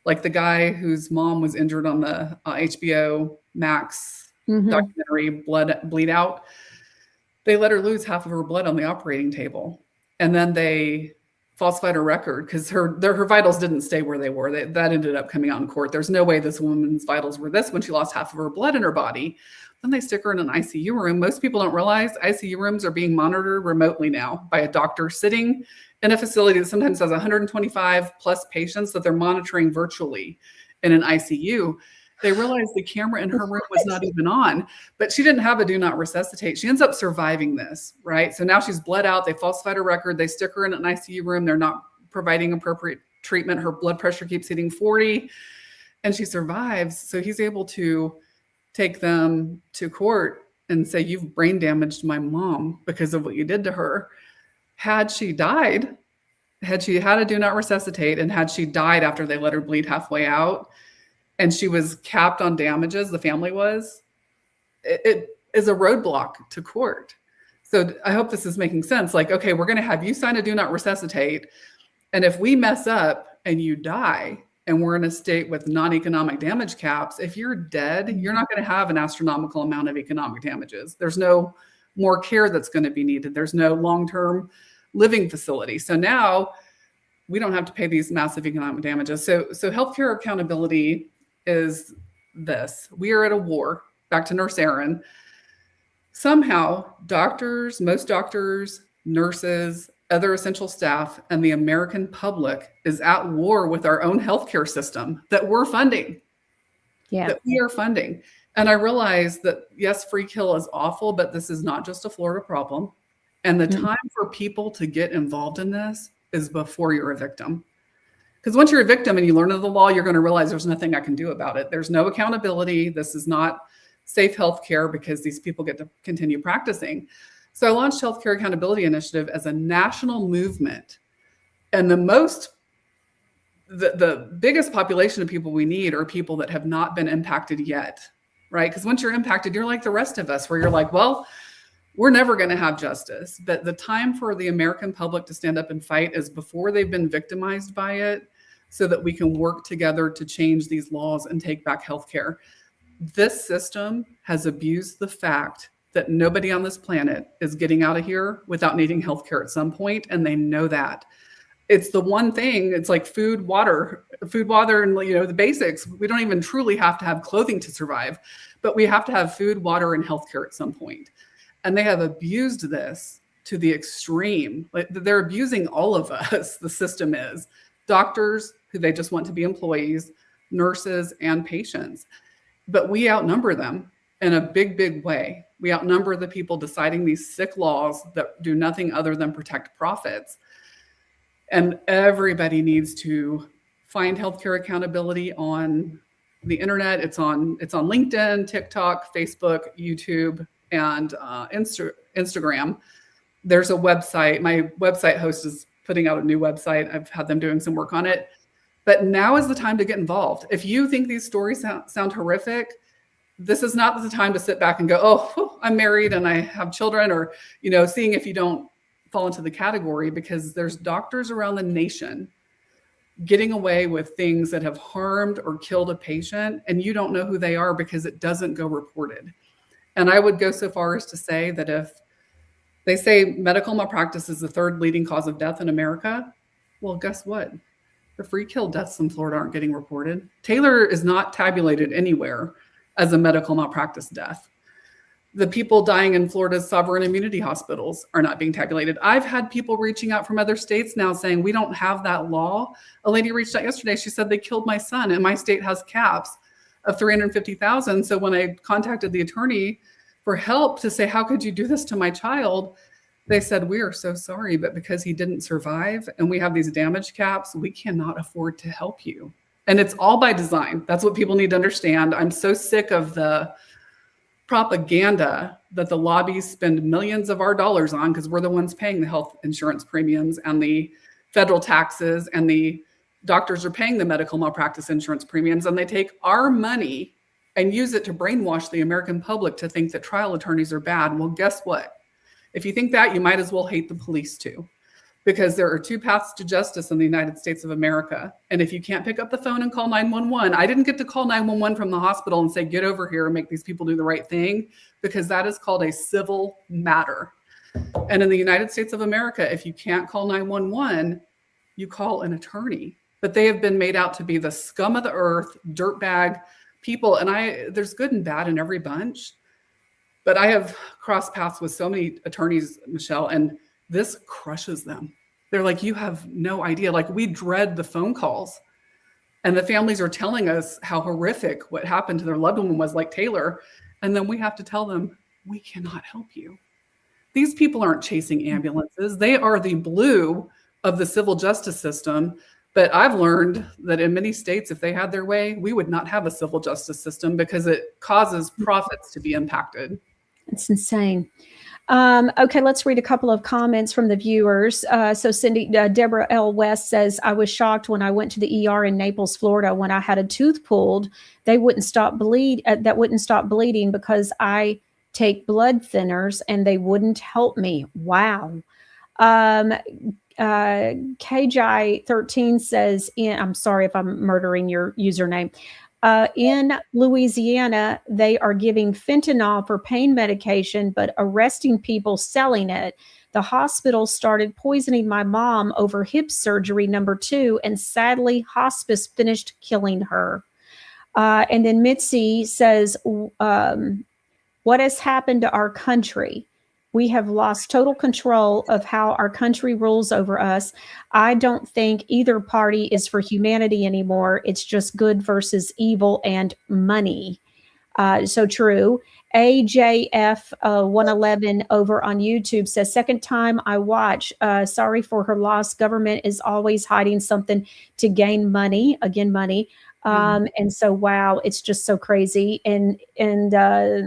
like the guy whose mom was injured on the HBO Max documentary Bleed Out, they let her lose half of her blood on the operating table, and then they falsified her record because her vitals didn't stay where they were. That ended up coming out in court. There's no way this woman's vitals were this when she lost half of her blood in her body. Then they stick her in an ICU room. Most people don't realize ICU rooms are being monitored remotely now by a doctor sitting in a facility that sometimes has 125 plus patients that they're monitoring virtually in an ICU. They realized the camera in her room was not even on, but she didn't have a do not resuscitate. She ends up surviving this, right? So now she's bled out. They falsified her record. They stick her in an ICU room. They're not providing appropriate treatment. Her blood pressure keeps hitting 40 and she survives. So he's able to take them to court and say, you've brain damaged my mom because of what you did to her. Had she died, had she had a do not resuscitate, and had she died after they let her bleed halfway out, and she was capped on damages, the family was, it is a roadblock to court. So I hope this is making sense. Like, okay, we're going to have you sign a do not resuscitate. And if we mess up and you die, and we're in a state with non-economic damage caps, if you're dead, you're not going to have an astronomical amount of economic damages. There's no more care that's going to be needed. There's no long-term living facility. So now we don't have to pay these massive economic damages. So healthcare accountability is this. We are at a war, back to Nurse Erin. Somehow doctors, most doctors, nurses, other essential staff, and the American public is at war with our own healthcare system that we're funding, that we are funding. And I realize that, yes, free kill is awful, but this is not just a Florida problem. And the time for people to get involved in this is before you're a victim. Because once you're a victim and you learn of the law, you're going to realize there's nothing I can do about it. There's no accountability. This is not safe healthcare because these people get to continue practicing. So I launched Healthcare Accountability Initiative as a national movement. And the biggest population of people we need are people that have not been impacted yet, right? Because once you're impacted, you're like the rest of us, where you're like, well, we're never going to have justice. But the time for the American public to stand up and fight is before they've been victimized by it, so that we can work together to change these laws and take back healthcare. This system has abused the fact that nobody on this planet is getting out of here without needing healthcare at some point, and they know that. It's the one thing. It's like food, water, and the basics. We don't even truly have to have clothing to survive, but we have to have food, water, and healthcare at some point. And they have abused this to the extreme. Like, they're abusing all of us. The system is doctors who they just want to be employees, nurses, and patients. But we outnumber them in a big, big way. We outnumber the people deciding these sick laws that do nothing other than protect profits. And everybody needs to find healthcare accountability on the internet. It's on LinkedIn, TikTok, Facebook, YouTube, and Instagram. There's a website. My website host is putting out a new website. I've had them doing some work on it. But now is the time to get involved. If you think these stories sound horrific, this is not the time to sit back and go, oh, I'm married and I have children, or, seeing if you don't fall into the category, because there's doctors around the nation getting away with things that have harmed or killed a patient, and you don't know who they are because it doesn't go reported. And I would go so far as to say that if they say medical malpractice is the third leading cause of death in America, well, guess what? The free kill deaths in Florida aren't getting reported. Taylor is not tabulated anywhere as a medical malpractice death. The people dying in Florida's sovereign immunity hospitals are not being tabulated. I've had people reaching out from other states now saying, we don't have that law. A lady reached out yesterday. She said, they killed my son and my state has caps of $350,000. So when I contacted the attorney for help to say, how could you do this to my child? They said, we are so sorry, but because he didn't survive and we have these damage caps, we cannot afford to help you. And it's all by design. That's what people need to understand. I'm so sick of the propaganda that the lobbies spend millions of our dollars on, because we're the ones paying the health insurance premiums and the federal taxes, and the doctors are paying the medical malpractice insurance premiums, and they take our money and use it to brainwash the American public to think that trial attorneys are bad. Well, guess what? If you think that, you might as well hate the police too, because there are two paths to justice in the United States of America. And if you can't pick up the phone and call 911, I didn't get to call 911 from the hospital and say, get over here and make these people do the right thing, because that is called a civil matter. And in the United States of America, if you can't call 911, you call an attorney. But they have been made out to be the scum of the earth, dirtbag people. And there's good and bad in every bunch. But I have crossed paths with so many attorneys, Michelle, and this crushes them. They're like, you have no idea. Like, we dread the phone calls. And the families are telling us how horrific what happened to their loved one was, like Taylor. And then we have to tell them, we cannot help you. These people aren't chasing ambulances. They are the blue of the civil justice system. But I've learned that in many states, if they had their way, we would not have a civil justice system because it causes profits to be impacted. It's insane. Okay, let's read a couple of comments from the viewers. So Cindy, Deborah L. West says, I was shocked when I went to the ER in Naples, Florida, when I had a tooth pulled. They wouldn't stop that wouldn't stop bleeding because I take blood thinners and they wouldn't help me. Wow. KJ13 says, I'm sorry if I'm murdering your username. In Louisiana, they are giving fentanyl for pain medication, but arresting people selling it. The hospital started poisoning my mom over hip surgery number 2, and sadly, hospice finished killing her. And then Mitzi says, what has happened to our country? We have lost total control of how our country rules over us. I don't think either party is for humanity anymore. It's just good versus evil and money. So true. AJF 111 over on YouTube says, second time I watch, sorry for her loss. Government is always hiding something to gain money. Again, money. And so, wow, it's just so crazy. And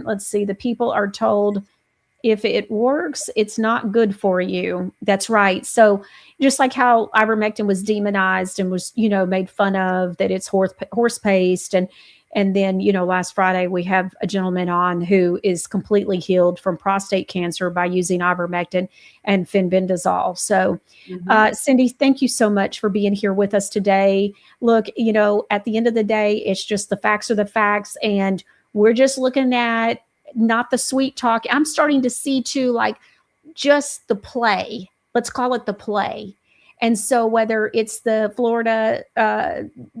let's see, the people are told, if it works, it's not good for you. That's right. So just like how ivermectin was demonized and was, made fun of, that it's horse paste. And then, last Friday, we have a gentleman on who is completely healed from prostate cancer by using ivermectin and fenbendazole. So, Cindy, thank you so much for being here with us today. Look, at the end of the day, it's just the facts are the facts. And we're just looking at not the sweet talk. I'm starting to see too, like just the play. Let's call it the play. And so whether it's the Florida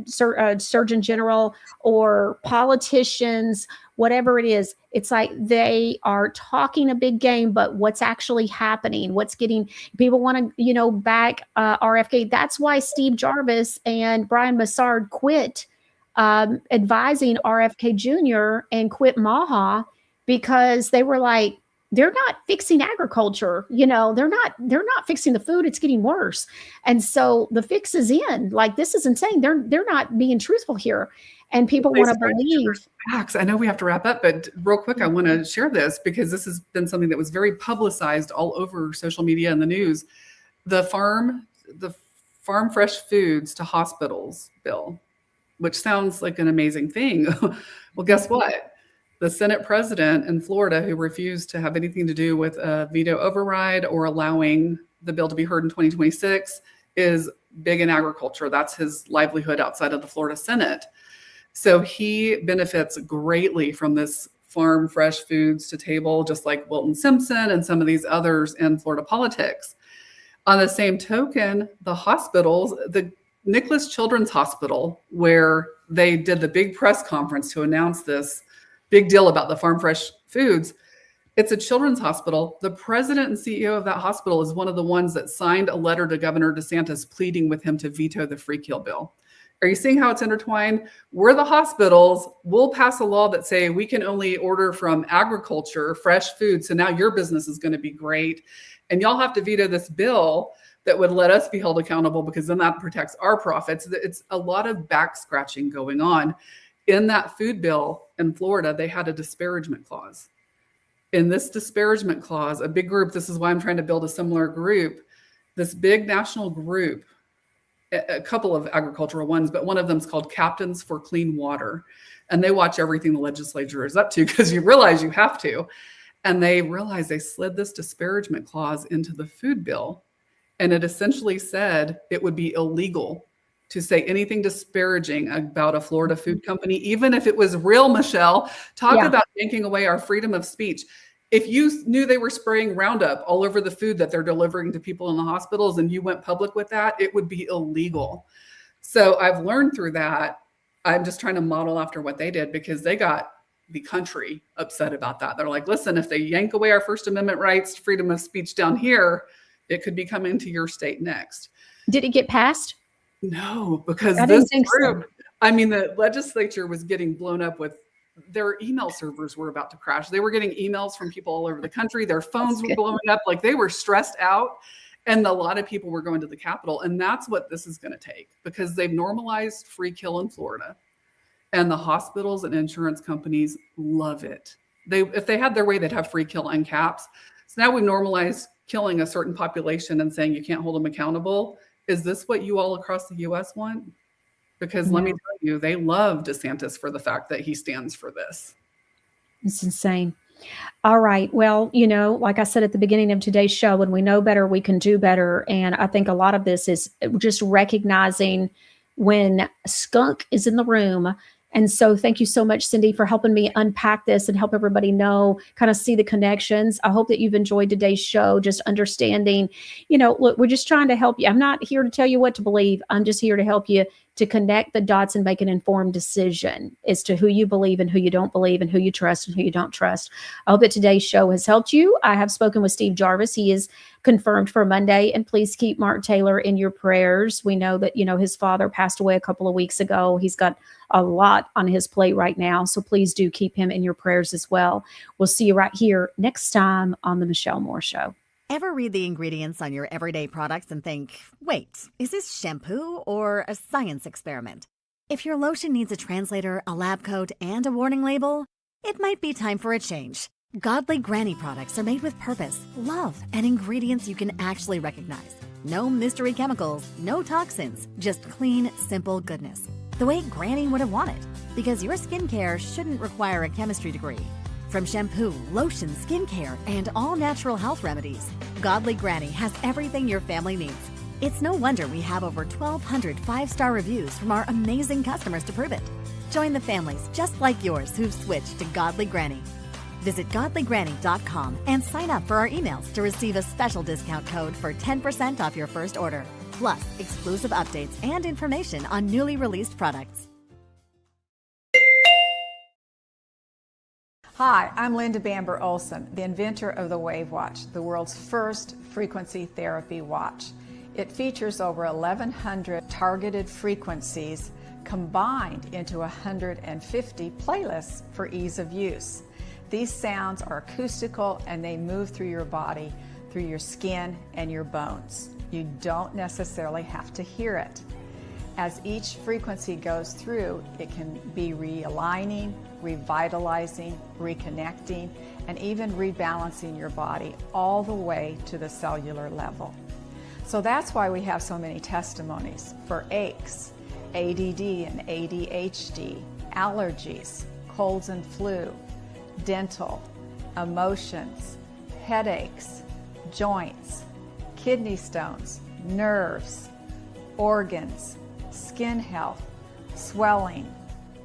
Surgeon General or politicians, whatever it is, it's like they are talking a big game, but what's actually happening, what's getting people want to, back RFK. That's why Steve Jarvis and Brian Massard quit advising RFK Jr. and quit MAHA, because they were like, they're not fixing agriculture. They're not fixing the food. It's getting worse. And so the fix is in. Like, this is insane. They're not being truthful here. And people want to believe. Facts. I know we have to wrap up, but real quick, I want to share this because this has been something that was very publicized all over social media and the news. The farm fresh foods to hospitals bill, which sounds like an amazing thing. Well, guess what? The Senate president in Florida, who refused to have anything to do with a veto override or allowing the bill to be heard in 2026, is big in agriculture. That's his livelihood outside of the Florida Senate. So he benefits greatly from this farm fresh foods to table, just like Wilton Simpson and some of these others in Florida politics. On the same token, the hospitals, the Nicholas Children's Hospital, where they did the big press conference to announce this big deal about the farm fresh foods. It's a children's hospital. The president and CEO of that hospital is one of the ones that signed a letter to Governor DeSantis pleading with him to veto the free kill bill. Are you seeing how it's intertwined? We're the hospitals. We'll pass a law that say we can only order from agriculture, fresh food. So now your business is going to be great. And y'all have to veto this bill that would let us be held accountable, because then that protects our profits. It's a lot of back scratching going on. In that food bill in Florida, they had a disparagement clause. In this disparagement clause, a big group, this is why I'm trying to build a similar group, this big national group, a couple of agricultural ones, but one of them is called Captains for Clean Water. And they watch everything the legislature is up to, because you realize you have to. And they realized they slid this disparagement clause into the food bill. And it essentially said it would be illegal to say anything disparaging about a Florida food company, even if it was real, Michelle. Talk about yanking away our freedom of speech. If you knew they were spraying Roundup all over the food that they're delivering to people in the hospitals and you went public with that, it would be illegal. So I've learned through that. I'm just trying to model after what they did, because they got the country upset about that. They're like, listen, if they yank away our First Amendment rights, freedom of speech down here, it could be coming to your state next. Did it get passed? No, because I this didn't think group, so. I mean, the legislature was getting blown up with their email servers were about to crash. They were getting emails from people all over the country. Their phones were blowing up. Like they were stressed out. And a lot of people were going to the Capitol. And that's what this is going to take, because they've normalized free kill in Florida. And the hospitals and insurance companies love it. If they had their way, they'd have free kill and caps. So now we've normalized killing a certain population and saying you can't hold them accountable. Is this what you all across the US want? Because let me tell you, they love DeSantis for the fact that he stands for this. It's insane. All right. Well, you know, like I said at the beginning of today's show, when we know better, we can do better. And I think a lot of this is just recognizing when skunk is in the room. And so thank you so much, Cindy, for helping me unpack this and help everybody know, kind of see the connections. I hope that you've enjoyed today's show, just understanding, you know, look, we're just trying to help you. I'm not here to tell you what to believe. I'm just here to help you to connect the dots and make an informed decision as to who you believe and who you don't believe and who you trust and who you don't trust. I hope that today's show has helped you. I have spoken with Steve Jarvis. He is confirmed for Monday, and please keep Mark Taylor in your prayers. We know that, you know, his father passed away a couple of weeks ago. He's got a lot on his plate right now. So please do keep him in your prayers as well. We'll see you right here next time on The Michelle Moore Show. Ever read the ingredients on your everyday products and think, wait, is this shampoo or a science experiment? If your lotion needs a translator, a lab coat, and a warning label, it might be time for a change. Godly Granny products are made with purpose, love, and ingredients you can actually recognize. No mystery chemicals, no toxins, just clean, simple goodness. The way Granny would have wanted, because your skincare shouldn't require a chemistry degree. From shampoo, lotion, skincare, and all natural health remedies, Godly Granny has everything your family needs. It's no wonder we have over 1,200 5-star reviews from our amazing customers to prove it. Join the families just like yours who've switched to Godly Granny. Visit godlygranny.com and sign up for our emails to receive a special discount code for 10% off your first order, plus exclusive updates and information on newly released products. Hi, I'm Linda Bamber Olson, the inventor of the Wave Watch, the world's first frequency therapy watch. It features over 1,100 targeted frequencies combined into 150 playlists for ease of use. These sounds are acoustical and they move through your body, through your skin and your bones. You don't necessarily have to hear it. As each frequency goes through, it can be realigning, revitalizing, reconnecting, and even rebalancing your body all the way to the cellular level. So that's why we have so many testimonies for aches, ADD and ADHD, allergies, colds and flu, dental, emotions, headaches, joints, kidney stones, nerves, organs, skin health, swelling,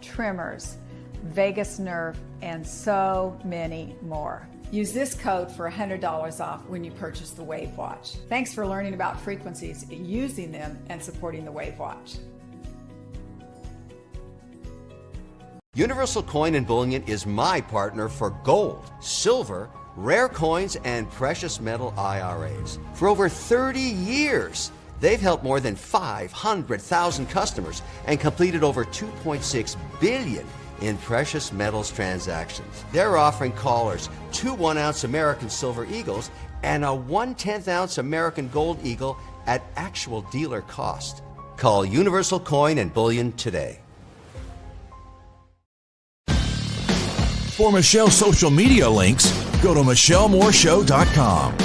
tremors, vagus nerve, and so many more. Use this code for $100 off when you purchase the Wave Watch. Thanks for learning about frequencies, using them, and supporting the Wave Watch. Universal Coin and Bullion is my partner for gold, silver, rare coins, and precious metal IRAs. For over 30 years, they've helped more than 500,000 customers and completed over 2.6 billion in precious metals transactions. They're offering callers 2 1-ounce American Silver Eagles and a 1/10 ounce American Gold Eagle at actual dealer cost. Call Universal Coin and Bullion today. For Michelle's social media links, go to michellemooreshow.com.